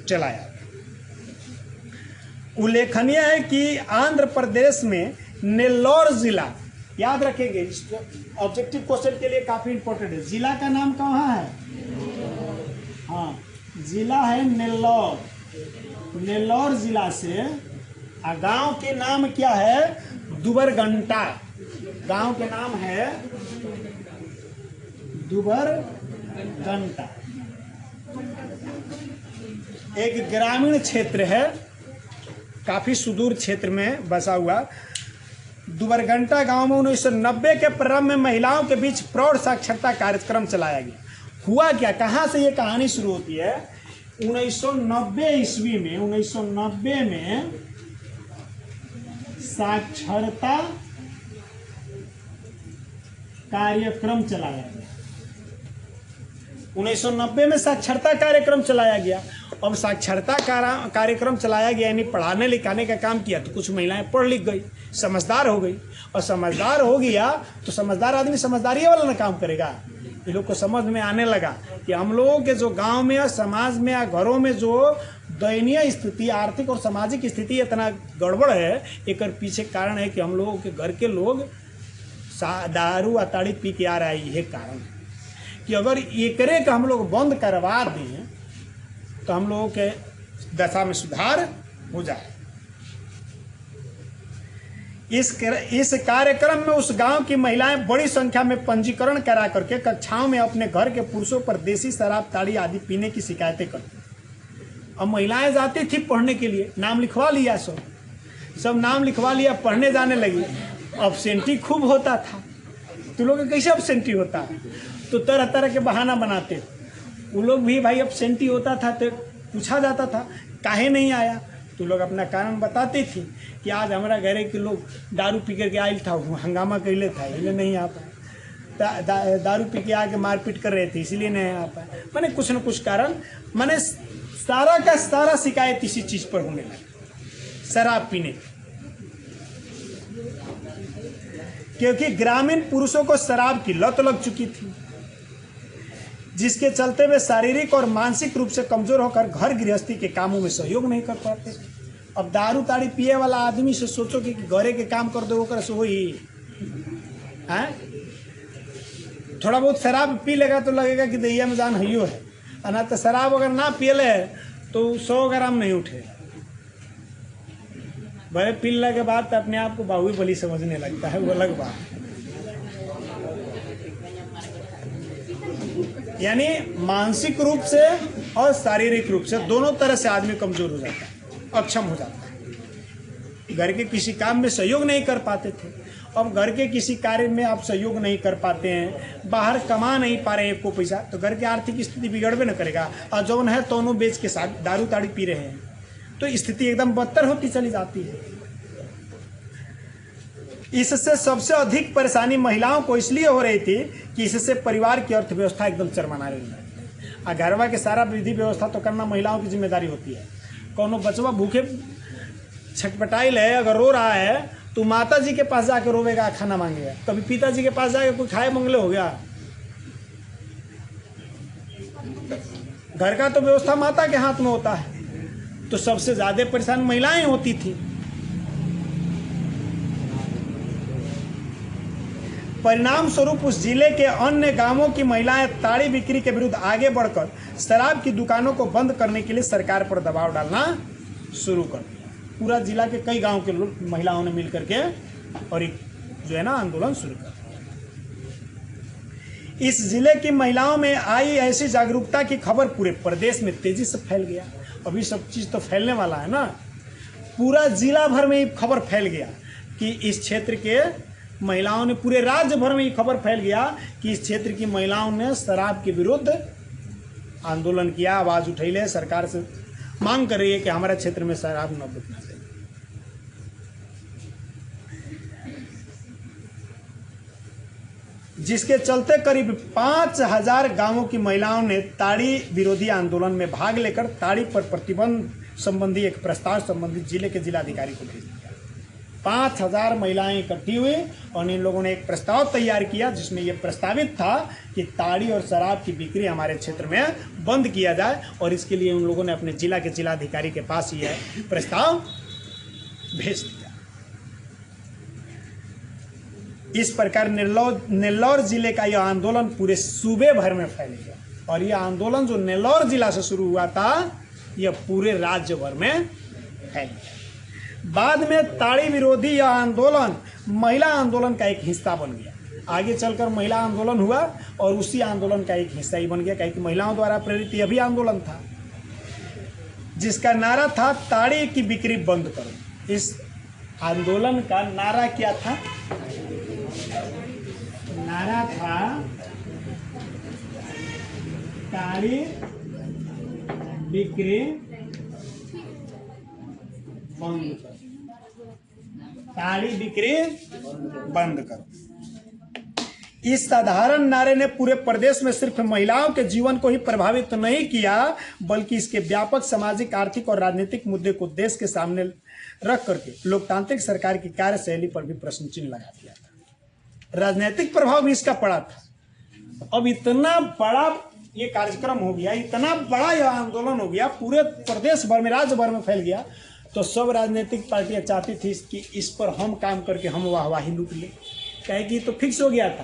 Speaker 1: चलाया। उल्लेखनीय है कि आंध्र प्रदेश में नेल्लोर जिला, याद रखेंगे ऑब्जेक्टिव क्वेश्चन के लिए काफी इंपॉर्टेंट है। जिला का नाम कहाँ है? हाँ, जिला है नेल्लोर। नेल्लोर जिला से गांव के नाम क्या है? दुबरगंटा। गांव के नाम है दुबरगंटा। एक ग्रामीण क्षेत्र है, काफी सुदूर क्षेत्र में बसा हुआ। दुबरगंटा गांव में 1990 के प्रारंभ में महिलाओं के बीच प्रौढ़ साक्षरता कार्यक्रम चलाया गया। हुआ क्या, कहाँ से ये कहानी शुरू होती है? 1990 ईस्वी में, 1990 में साक्षरता कार्यक्रम चलाया गया। 1990 में साक्षरता कार्यक्रम चलाया गया। अब साक्षरता कार्यक्रम चलाया गया, यानी पढ़ाने लिखाने का काम किया, तो कुछ महिलाएं पढ़ लिख गई, समझदार हो गई। और समझदार हो गया तो समझदार आदमी समझदारी वाला ना काम करेगा। ये लोग को समझ में आने लगा कि हम लोगों के जो गांव में या समाज में या घरों में जो दयनीय स्थिति, आर्थिक और सामाजिक स्थिति इतना गड़बड़ है, एक पीछे कारण है कि हम लोगों के घर के लोग दारू अताड़ी पी के आ रहा है। यह कारण है कि अगर एकरे का हम लोग बंद करवा दें तो हम लोगों के दशा में सुधार हो जाए। इस कार्यक्रम में उस गांव की महिलाएं बड़ी संख्या में पंजीकरण करा करके कक्षाओं में अपने घर के पुरुषों पर देसी शराब ताड़ी आदि पीने की शिकायतें करती। अब महिलाएं जाती थी पढ़ने के लिए, नाम लिखवा लिया, सब नाम लिखवा लिया, पढ़ने जाने लगी। अब्सेंटी खूब होता था। तो लोग कैसे अब्सेंटी होता है? तो तरह तरह के बहाना बनाते। वो लोग भी भाई अब्सेंटी होता था तो पूछा जाता था काहे नहीं आया, तो लोग अपना कारण बताते थे कि आज हमारा घरे के लोग दारू पी करके आयल था, हंगामा कैले था, इसलिए नहीं आ पाए। दारू पी के आके मारपीट कर रहे थे, इसीलिए नहीं आ पाए। मैंने कुछ न कुछ कारण, मैंने सारा का सारा शिकायत इसी चीज पर होने लगा, शराब पीने। क्योंकि ग्रामीण पुरुषों को शराब की लत लग चुकी थी, जिसके चलते वे शारीरिक और मानसिक रूप से कमजोर होकर घर गृहस्थी के कामों में सहयोग नहीं कर पाते। अब दारू ताड़ी पिए वाला आदमी से सोचो कि घरे के काम कर दो, वो से वही है। थोड़ा बहुत शराब पी लेगा तो लगेगा कि दैया में जान हइयो है, ना तो शराब अगर ना पियले तो 100 ग्राम नहीं उठे। भले पीने के बाद तो अपने आप को बाहुबली समझने लगता है, वो अलग बात है। यानी मानसिक रूप से और शारीरिक रूप से दोनों तरह से आदमी कमजोर हो जाता है, अक्षम हो जाता है। घर के किसी काम में सहयोग नहीं कर पाते थे। अब घर के किसी कार्य में आप सहयोग नहीं कर पाते हैं, बाहर कमा नहीं पा रहे हैं एक को पैसा, तो घर की आर्थिक स्थिति बिगड़बे न करेगा। और जौन है दोनों बेच के साथ दारू ताड़ी पी रहे हैं तो स्थिति एकदम बदतर होती चली जाती है। इससे सबसे अधिक परेशानी महिलाओं को इसलिए हो रही थी कि इससे परिवार की अर्थव्यवस्था एकदम चरमरा रही है। और घरवा के सारा विधि व्यवस्था तो करना महिलाओं की जिम्मेदारी होती है। कौनो बचवा भूखे छटपटाइल है, अगर रो रहा है तो माता जी के पास जाके रोवेगा, खाना मांगेगा। कभी पिताजी के पास जाके कोई खाए मंगले हो गया। घर का तो व्यवस्था माता के हाथ में होता है। तो सबसे ज्यादा परेशान महिलाएं होती थी। परिणाम स्वरूप उस जिले के अन्य गांवों की महिलाएं ताड़ी बिक्री के विरुद्ध आगे बढ़कर शराब की दुकानों को बंद करने के लिए सरकार पर दबाव डालना शुरू कर दिया। पूरा जिला के कई गांव के लोग महिलाओं ने मिलकर के और एक जो है ना आंदोलन शुरू कर दिया। इस जिले की महिलाओं में आई ऐसी जागरूकता की खबर पूरे प्रदेश में तेजी से फैल गया। अभी सब चीज तो फैलने वाला है ना, पूरा जिला भर में ये खबर फैल गया कि इस क्षेत्र के महिलाओं ने, पूरे राज्य भर में ये खबर फैल गया कि इस क्षेत्र की महिलाओं ने शराब के विरुद्ध आंदोलन किया, आवाज उठैले, सरकार से मांग कर रही है कि हमारे क्षेत्र में शराब न बिकना चाहिए। जिसके चलते करीब 5000 गांवों की महिलाओं ने ताड़ी विरोधी आंदोलन में भाग लेकर ताड़ी पर प्रतिबंध संबंधी एक प्रस्ताव संबंधित जिले के जिलाधिकारी को भेज दिया। 5000 महिलाएं इकट्ठी हुई और इन लोगों ने एक प्रस्ताव तैयार किया जिसमें यह प्रस्तावित था कि ताड़ी और शराब की बिक्री हमारे क्षेत्र में बंद किया जाए। और इसके लिए उन लोगों ने अपने जिला के जिलाधिकारी के पास यह प्रस्ताव भेज दिया। इस प्रकार नेल्लौर जिले का यह आंदोलन पूरे सूबे भर में फैल गया। और यह आंदोलन जो नेल्लौर जिला से शुरू हुआ था यह पूरे राज्य भर में फैल गया। बाद में ताड़ी विरोधी यह आंदोलन महिला आंदोलन का एक हिस्सा बन गया। आगे चलकर महिला आंदोलन हुआ और उसी आंदोलन का एक हिस्सा ही बन गया, क्योंकि महिलाओं द्वारा प्रेरित यह भी आंदोलन था जिसका नारा था ताड़ी की बिक्री बंद करो। इस आंदोलन का नारा क्या था? नारा था ताड़ी बिक्री बंद करो, ताड़ी बिक्री बंद करो। इस साधारण नारे ने पूरे प्रदेश में सिर्फ महिलाओं के जीवन को ही प्रभावित नहीं किया, बल्कि इसके व्यापक सामाजिक, आर्थिक और राजनीतिक मुद्दे को देश के सामने रख करके लोकतांत्रिक सरकार की कार्यशैली पर भी प्रश्न चिन्ह लगा दिया था। राजनीतिक प्रभाव भी इसका पड़ा था। अब इतना बड़ा ये कार्यक्रम हो गया, इतना बड़ा यह आंदोलन हो गया, पूरे प्रदेश भर में, राज्य भर में फैल गया। तो सब राजनीतिक पार्टियां चाहती थी कि इस पर हम काम करके हम वाहवाही लूट लें। कहे कि तो फिक्स हो गया था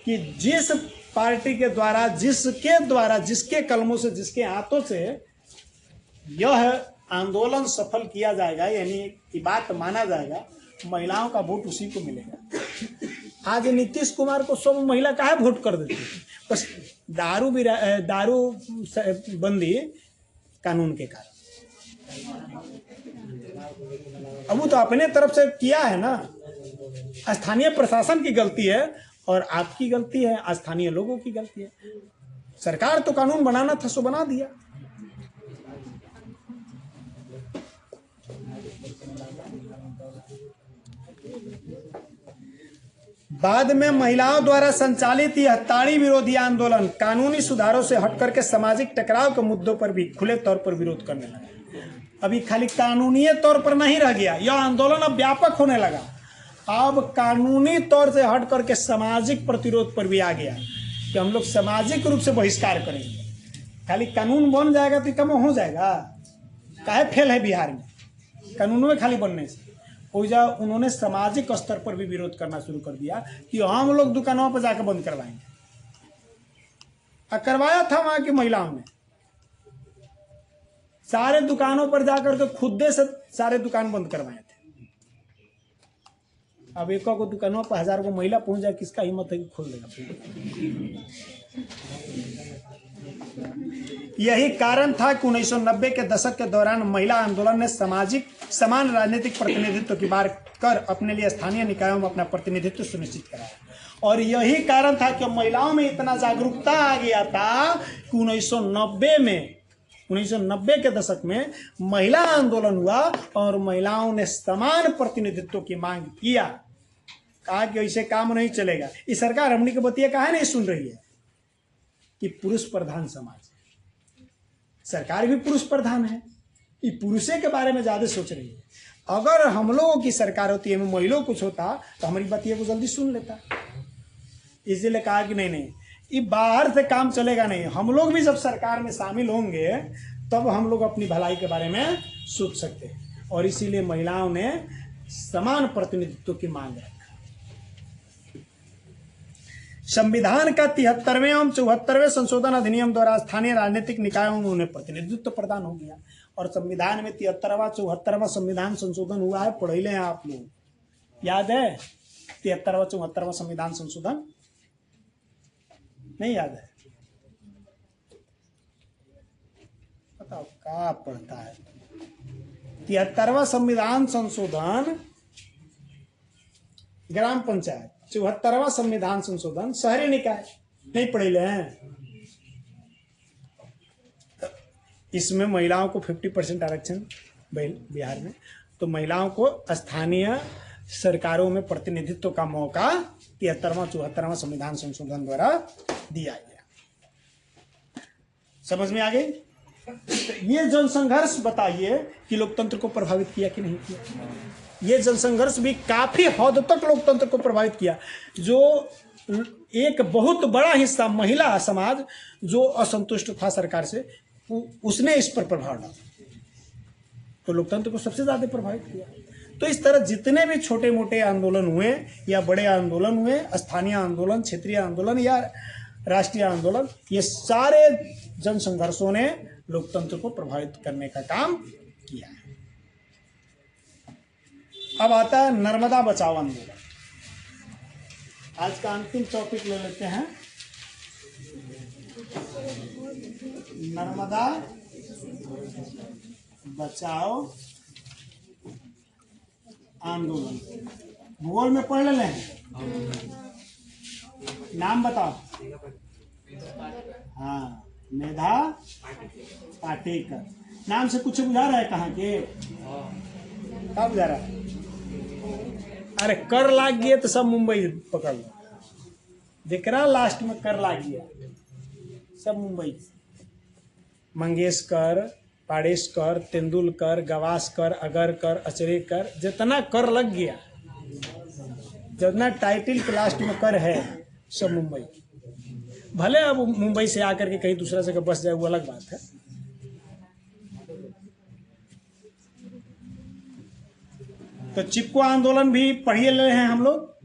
Speaker 1: कि जिस पार्टी के द्वारा, जिसके कलमों से, जिसके हाथों से यह आंदोलन सफल किया जाएगा, यानी ये बात माना जाएगा, महिलाओं का वोट उसी को मिलेगा। आज नीतीश कुमार को सब महिला काहे वोट कर देती है? बस दारू बंदी कानून के कारण। अब वो तो अपने तरफ से किया है ना, स्थानीय प्रशासन की गलती है और आपकी गलती है, स्थानीय लोगों की गलती है। सरकार तो कानून बनाना था सो बना दिया। बाद में महिलाओं द्वारा संचालित यह ताड़ी विरोधी आंदोलन कानूनी सुधारों से हटकर के सामाजिक टकराव के मुद्दों पर भी खुले तौर पर विरोध करने लगा। अभी खाली कानूनी तौर पर नहीं रह गया, यह आंदोलन अब व्यापक होने लगा। अब कानूनी तौर से हट करके सामाजिक प्रतिरोध पर भी आ गया कि हम लोग सामाजिक रूप से बहिष्कार करेंगे। खाली कानून बन जाएगा तो कम हो जाएगा? काहे फेल है बिहार में कानूनों में खाली बनने से? ओजा उन्होंने सामाजिक स्तर पर भी विरोध करना शुरू कर दिया कि हम लोग दुकानों पर जाकर बंद करवाएंगे। करवाया था वहां की महिलाओं ने, सारे दुकानों पर जाकर के खुद से सारे दुकान बंद करवाए थे। अब एक को दुकानों पर 1000 को महिला पहुंच जाए, किसका हिम्मत है कि खोल देगा। यही कारण था कि 1990 के दशक के दौरान महिला आंदोलन ने सामाजिक समान राजनीतिक प्रतिनिधित्व की मांग कर अपने लिए स्थानीय निकायों में अपना प्रतिनिधित्व सुनिश्चित कराया। और यही कारण था कि महिलाओं में इतना जागरूकता आ गया था कि 1990 के दशक में महिला आंदोलन हुआ और महिलाओं ने समान प्रतिनिधित्व की मांग किया। कहा कि ऐसे काम नहीं चलेगा। ये सरकार हमनी के बतिया काहे नहीं सुन रही है कि पुरुष प्रधान समाज, सरकार भी पुरुष प्रधान है, ये पुरुषे के बारे में ज्यादा सोच रही है। अगर हम लोगों की सरकार होती है, महिलाओं कुछ होता तो हमारी बतिया को जल्दी सुन लेता। इसलिए कहा कि नहीं, ये बाहर से काम चलेगा नहीं, हम लोग भी जब सरकार में शामिल होंगे तब हम लोग अपनी भलाई के बारे में सोच सकते हैं। और इसीलिए महिलाओं ने समान प्रतिनिधित्व की मांग रखा। संविधान का 73वें एवं 74वें संशोधन अधिनियम द्वारा स्थानीय राजनीतिक निकायों में उन्हें प्रतिनिधित्व प्रदान हो गया। और संविधान में 73वां 74वां संविधान संशोधन हुआ है, पढ़ लें आप लोग, याद है? 73वां 74वां संविधान संशोधन नहीं याद है? बताओ क्या पढ़ता है? 73वां संविधान संशोधन ग्राम पंचायत, 74वां संविधान संशोधन शहरी निकाय, नहीं पढ़े ले हैं? इसमें महिलाओं को 50% आरक्षण बिहार में, तो महिलाओं को स्थानीय सरकारों में प्रतिनिधित्व का मौका 73वां 74वां संविधान संशोधन द्वारा दिया गया। समझ में आ गई? ये जनसंघर्ष बताइए कि लोकतंत्र को प्रभावित किया कि नहीं किया? ये जनसंघर्ष भी काफी हद तक लोकतंत्र को प्रभावित किया। जो एक बहुत बड़ा हिस्सा महिला समाज जो असंतुष्ट था सरकार से, उसने इस पर प्रभाव डाला, तो लोकतंत्र को सबसे ज्यादा प्रभावित किया। तो इस तरह जितने भी छोटे मोटे आंदोलन हुए या बड़े आंदोलन हुए, स्थानीय आंदोलन, क्षेत्रीय आंदोलन या राष्ट्रीय आंदोलन, ये सारे जनसंघर्षों ने लोकतंत्र को प्रभावित करने का काम किया है। अब आता है नर्मदा बचाओ आंदोलन। आज का अंतिम टॉपिक ले लेते हैं, नर्मदा बचाओ आंदोलन। भूगोल में पढ़ ले हैं, नाम बताओ। हाँ, मेधा पाटेकर। नाम से कुछ बुझा रहा है? कहाँ के क्या बुझा रहा है? अरे कर लाग गया तो सब मुंबई पकड़ लो, दिख रहा लास्ट में कर लाग गया, सब मुंबई। मंगेशकर, पाड़ेसकर, तेंदुलकर, गवास्कर, अगरकर, अचरेकर, जितना कर लग गया, जितना टाइटल के लास्ट में कर है, सब मुंबई। भले अब मुंबई से आकर के कहीं दूसरा जगह बस जाए वो अलग बात है। तो चिपको आंदोलन भी पढ़िए ले हैं हम लोग,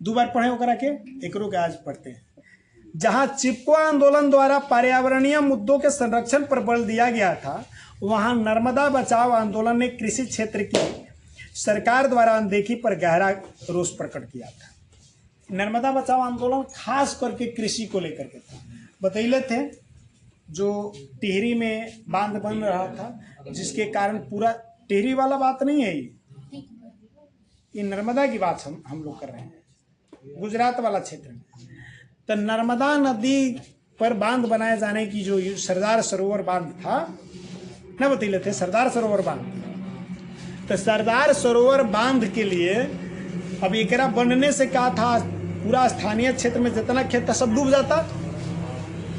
Speaker 1: 2 बार पढ़े करा के, एक रुक आज पढ़ते हैं। जहां चिपको आंदोलन द्वारा पर्यावरणीय मुद्दों के संरक्षण पर बल दिया गया था, वहां नर्मदा बचाओ आंदोलन ने कृषि क्षेत्र की सरकार द्वारा अनदेखी पर गहरा रोष प्रकट किया था। नर्मदा बचाओ आंदोलन खास करके कृषि को लेकर के था। बतैले थे जो टिहरी में बांध बन रहा था, जिसके कारण पूरा टिहरी वाला बात नहीं है, ये नर्मदा की बात हम लोग कर रहे हैं, गुजरात वाला क्षेत्र में। तो नर्मदा नदी पर बांध बनाए जाने की जो सरदार सरोवर बांध था न, बतैले थे सरदार सरोवर बांध। तो सरदार सरोवर बांध के लिए अब एकरा बनने से क्या था, पूरा स्थानीय क्षेत्र में जितना खेत था सब डूब जाता।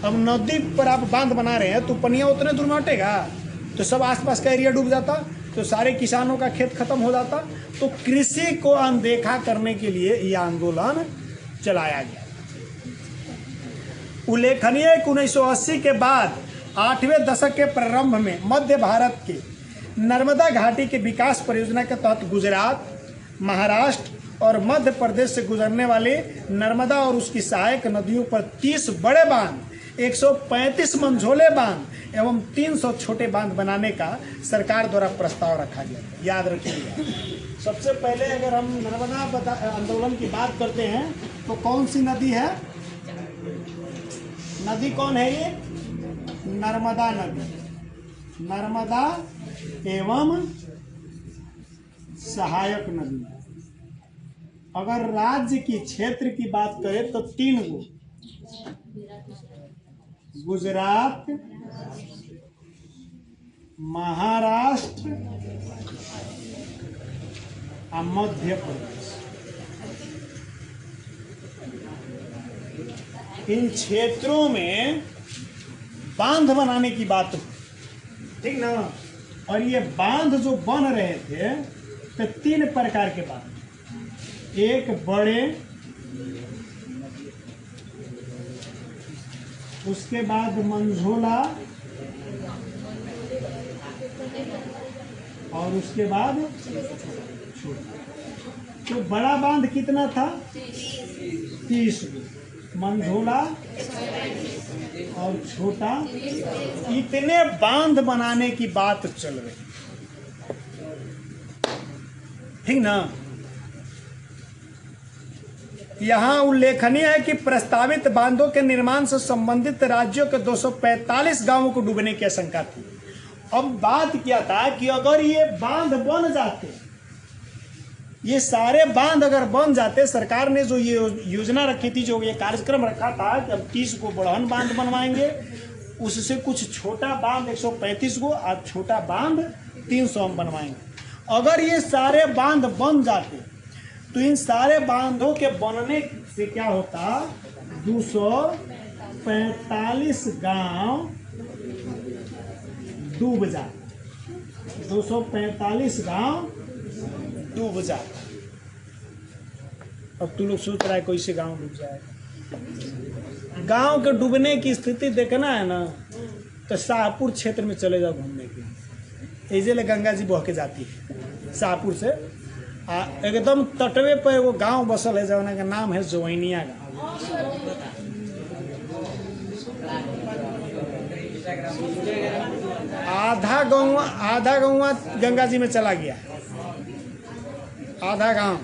Speaker 1: अब नदी पर आप बांध बना रहे हैं तो पनिया उतने दूर में हटेगा, तो सब आसपास का एरिया डूब जाता, तो सारे किसानों का खेत खत्म हो जाता। तो कृषि को अनदेखा करने के लिए यह आंदोलन चलाया गया। उल्लेखनीय है कि 1980 के बाद 8वें दशक के प्रारंभ में मध्य भारत के नर्मदा घाटी के विकास परियोजना के तहत गुजरात, महाराष्ट्र और मध्य प्रदेश से गुजरने वाली नर्मदा और उसकी सहायक नदियों पर 30 बड़े बांध 135 मंझोले बांध एवं 300 छोटे बांध बनाने का सरकार द्वारा प्रस्ताव रखा गया। याद रखिएगा, सबसे पहले अगर हम नर्मदा आंदोलन की बात करते हैं तो कौन सी नदी है? नदी कौन है ये? नर्मदा नदी। नर्मदा एवं सहायक नदी। अगर राज्य की क्षेत्र की बात करें तो 3 गो, गुजरात, महाराष्ट्र और मध्य प्रदेश। इन क्षेत्रों में बांध बनाने की बात, ठीक ना? और ये बांध जो बन रहे थे तो 3 प्रकार के बांध, एक बड़े, उसके बाद मंझोला और उसके बाद छोटा। तो बड़ा बांध कितना था? 30 गो, मंझोला और छोटा, इतने बांध बनाने की बात चल रही, ठीक ना? यहाँ उल्लेखनीय है कि प्रस्तावित बांधों के निर्माण से संबंधित राज्यों के 245 गांवों को डूबने की आशंका थी। अब बात क्या था कि अगर ये बांध बन जाते, ये सारे बांध अगर बन जाते, सरकार ने जो ये योजना रखी थी, जो ये कार्यक्रम रखा था कि अब 30 को बड़हन बांध बनवाएंगे, उससे कुछ छोटा बांध 135 को और छोटा बांध 300 हम बनवाएंगे। अगर ये सारे बांध बन जाते तो इन सारे बांधों के बनने से क्या होता? 245 गांव डूब जाते। 245 गांव डूब जाते। अब तू लोग सोच रहा है कोई से गांव डूब जाएगा? गांव के डूबने की स्थिति देखना है ना तो शाहपुर क्षेत्र में चले जाओ घूमने के लिए। इसीलिए गंगा जी बह के जाती है शाहपुर से। एकदम तटवे पर वो गांव बसल है जौना का नाम है जोइनिया गांव। आधा गाँव गंगा जी में चला गया, आधा गांव।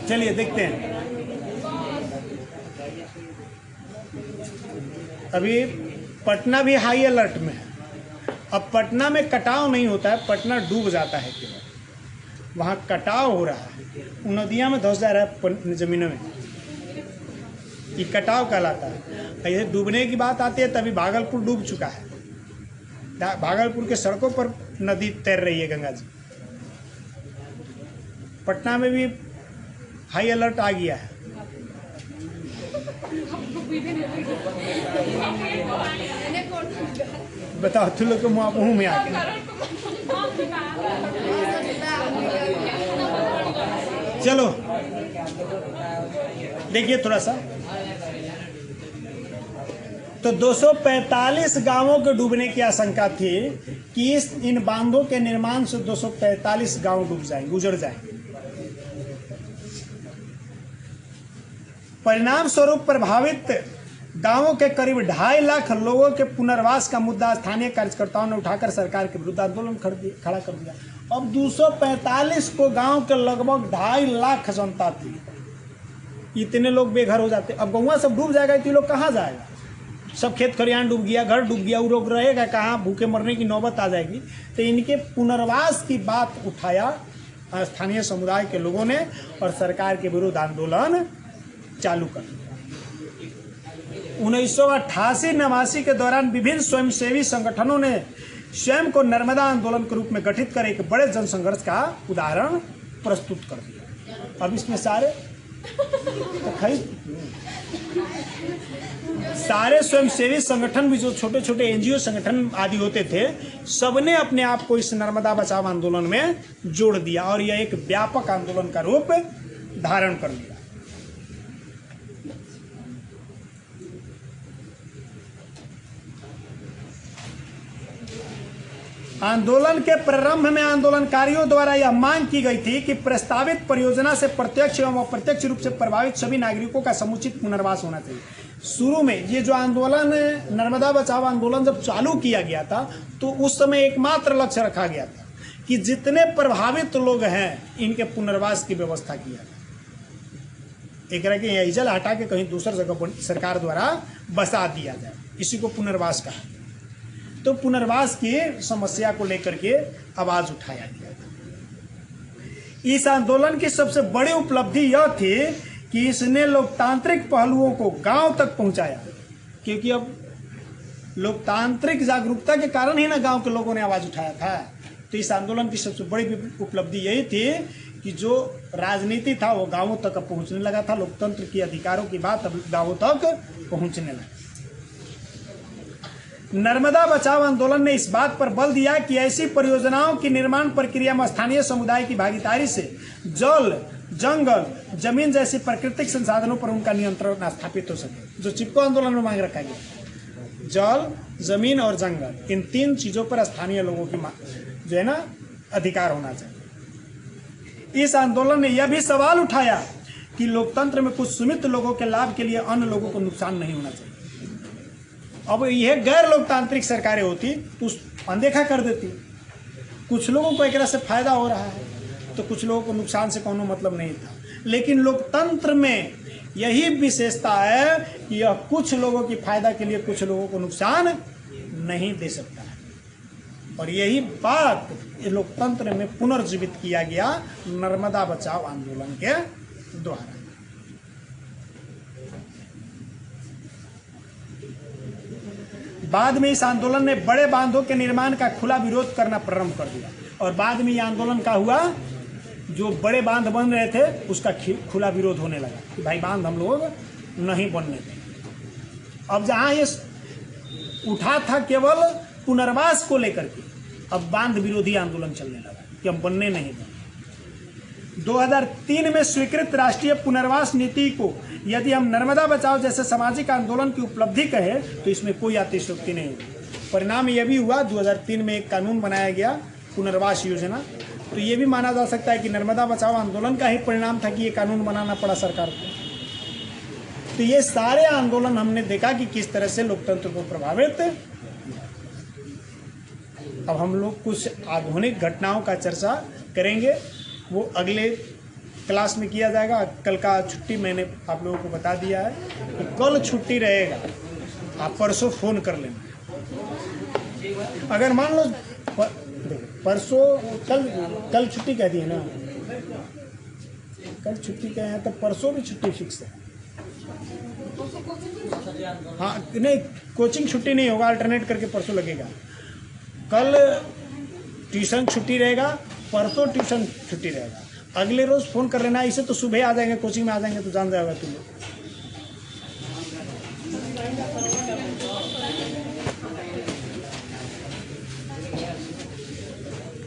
Speaker 1: चलिए देखते हैं। अभी पटना भी हाई अलर्ट में है। अब पटना में कटाव नहीं होता है, पटना डूब जाता है केवल। वहाँ कटाव हो रहा है, नदियाँ में धंस जा रहा है जमीनों में, ये कटाव कहलाता है। ये डूबने की बात आती है तभी भागलपुर डूब चुका है। भागलपुर के सड़कों पर नदी तैर रही है गंगा जी। पटना में भी हाई अलर्ट आ गया है। बताओ तुम लोग के मुंह में आ गया। चलो देखिए थोड़ा सा, तो 245 गांवों के डूबने की आशंका थी कि इन बांधों के निर्माण से 245 गांव डूब जाएंगे, गुजर जाएंगे। परिणाम स्वरूप प्रभावित गांवों के करीब 2.5 लाख लोगों के पुनर्वास का मुद्दा स्थानीय कार्यकर्ताओं ने उठाकर सरकार के विरुद्ध आंदोलन खड़ा कर दिया। अब 245 को गांव के लगभग 2.5 लाख जनता थी, इतने लोग बेघर हो जाते। अब गौवा सब डूब जाएगा तो ये लोग कहाँ जाएगा? सब खेत खलिहान डूब गया, घर डूब गया, वो लोग रहेगा कहाँ? भूखे मरने की नौबत आ जाएगी। तो इनके पुनर्वास की बात उठाया स्थानीय समुदाय के लोगों ने और सरकार के विरुद्ध आंदोलन चालू कर दिया। 1988-89 के दौरान विभिन्न स्वयंसेवी संगठनों ने स्वयं को नर्मदा आंदोलन के रूप में गठित कर एक बड़े जनसंघर्ष का उदाहरण प्रस्तुत कर दिया। अब इसमें सारे स्वयंसेवी संगठन भी, जो छोटे छोटे एनजीओ संगठन आदि होते थे, सबने अपने आप को इस नर्मदा बचाओ आंदोलन में जोड़ दिया और यह एक व्यापक आंदोलन का रूप धारण कर लिया। आंदोलन के प्रारंभ में आंदोलनकारियों द्वारा यह मांग की गई थी कि प्रस्तावित परियोजना से प्रत्यक्ष एवं अप्रत्यक्ष रूप से प्रभावित सभी नागरिकों का समुचित पुनर्वास होना चाहिए। शुरू में ये जो आंदोलन, नर्मदा बचाओ आंदोलन जब चालू किया गया था तो उस समय एकमात्र लक्ष्य रखा गया था कि जितने प्रभावित लोग हैं इनके पुनर्वास की व्यवस्था किया जाए। एक तरह के यहीजल हटा के कहीं दूसरी जगह सरकार द्वारा बसा दिया जाए, इसी को पुनर्वास कहा। तो पुनर्वास की समस्या को लेकर के आवाज उठाया गया था। इस आंदोलन की सबसे बड़ी उपलब्धि यह थी कि इसने लोकतांत्रिक पहलुओं को गांव तक पहुंचाया, क्योंकि अब लोकतांत्रिक जागरूकता के कारण ही ना गांव के लोगों ने आवाज उठाया था। तो इस आंदोलन की सबसे बड़ी उपलब्धि यही थी कि जो राजनीति था वो गांवों तक अब पहुंचने लगा था। लोकतंत्र के अधिकारों की बात अब गांवों तक पहुंचने लगा। नर्मदा बचाओ आंदोलन ने इस बात पर बल दिया कि ऐसी परियोजनाओं की निर्माण प्रक्रिया में स्थानीय समुदाय की भागीदारी से जल, जंगल, जमीन जैसी प्राकृतिक संसाधनों पर उनका नियंत्रण स्थापित हो सके। जो चिपको आंदोलन में मांग रखा गया, जल, जमीन और जंगल, इन तीन चीजों पर स्थानीय लोगों की जो है ना अधिकार होना चाहिए। इस आंदोलन ने यह भी सवाल उठाया कि लोकतंत्र में कुछ सीमित लोगों के लाभ के लिए अन्य लोगों को नुकसान नहीं होना चाहिए। अब यह गैर लोकतांत्रिक सरकारें होती तो अनदेखा कर देती। कुछ लोगों को एक तरह से फायदा हो रहा है तो कुछ लोगों को नुकसान से कोनो मतलब नहीं था। लेकिन लोकतंत्र में यही विशेषता है कि यह कुछ लोगों की फायदा के लिए कुछ लोगों को नुकसान नहीं दे सकता है। और यही बात लोकतंत्र में पुनर्जीवित किया गया नर्मदा बचाओ आंदोलन के द्वारा। बाद में इस आंदोलन ने बड़े बांधों के निर्माण का खुला विरोध करना प्रारंभ कर दिया। और बाद में यह आंदोलन का हुआ, जो बड़े बांध बन रहे थे उसका खुला विरोध होने लगा कि भाई बांध हम लोग नहीं बनने देंगे। अब जहाँ ये उठा था केवल पुनर्वास को लेकर के, अब बांध विरोधी आंदोलन चलने लगा कि हम बनने नहीं देंगे। 2003 में स्वीकृत राष्ट्रीय पुनर्वास नीति को यदि हम नर्मदा बचाओ जैसे सामाजिक आंदोलन की उपलब्धि कहें तो इसमें कोई अतिशयोक्ति नहीं हुई। परिणाम यह भी हुआ, 2003 में एक कानून बनाया गया पुनर्वास योजना। तो ये भी माना जा सकता है कि नर्मदा बचाओ आंदोलन का ही परिणाम था कि ये कानून बनाना पड़ा सरकार को। तो ये सारे आंदोलन हमने देखा कि किस तरह से लोकतंत्र को प्रभावित। अब हम लोग कुछ आधुनिक घटनाओं का चर्चा करेंगे, वो अगले क्लास में किया जाएगा। कल का छुट्टी मैंने आप लोगों को बता दिया है कि कल छुट्टी रहेगा, आप परसों फ़ोन कर लेना। अगर मान लो परसों कल छुट्टी कह दी है ना, कल छुट्टी कहे हैं तो परसों भी छुट्टी फिक्स है। हाँ नहीं, कोचिंग छुट्टी नहीं होगा, अल्टरनेट करके परसों लगेगा। कल ट्यूशन छुट्टी रहेगा, परसों ट्यूशन छुट्टी रहेगा। अगले रोज फ़ोन कर लेना, इसे तो सुबह आ जाएंगे, कोचिंग में आ जाएंगे तो जान जाएगा तुम लोग।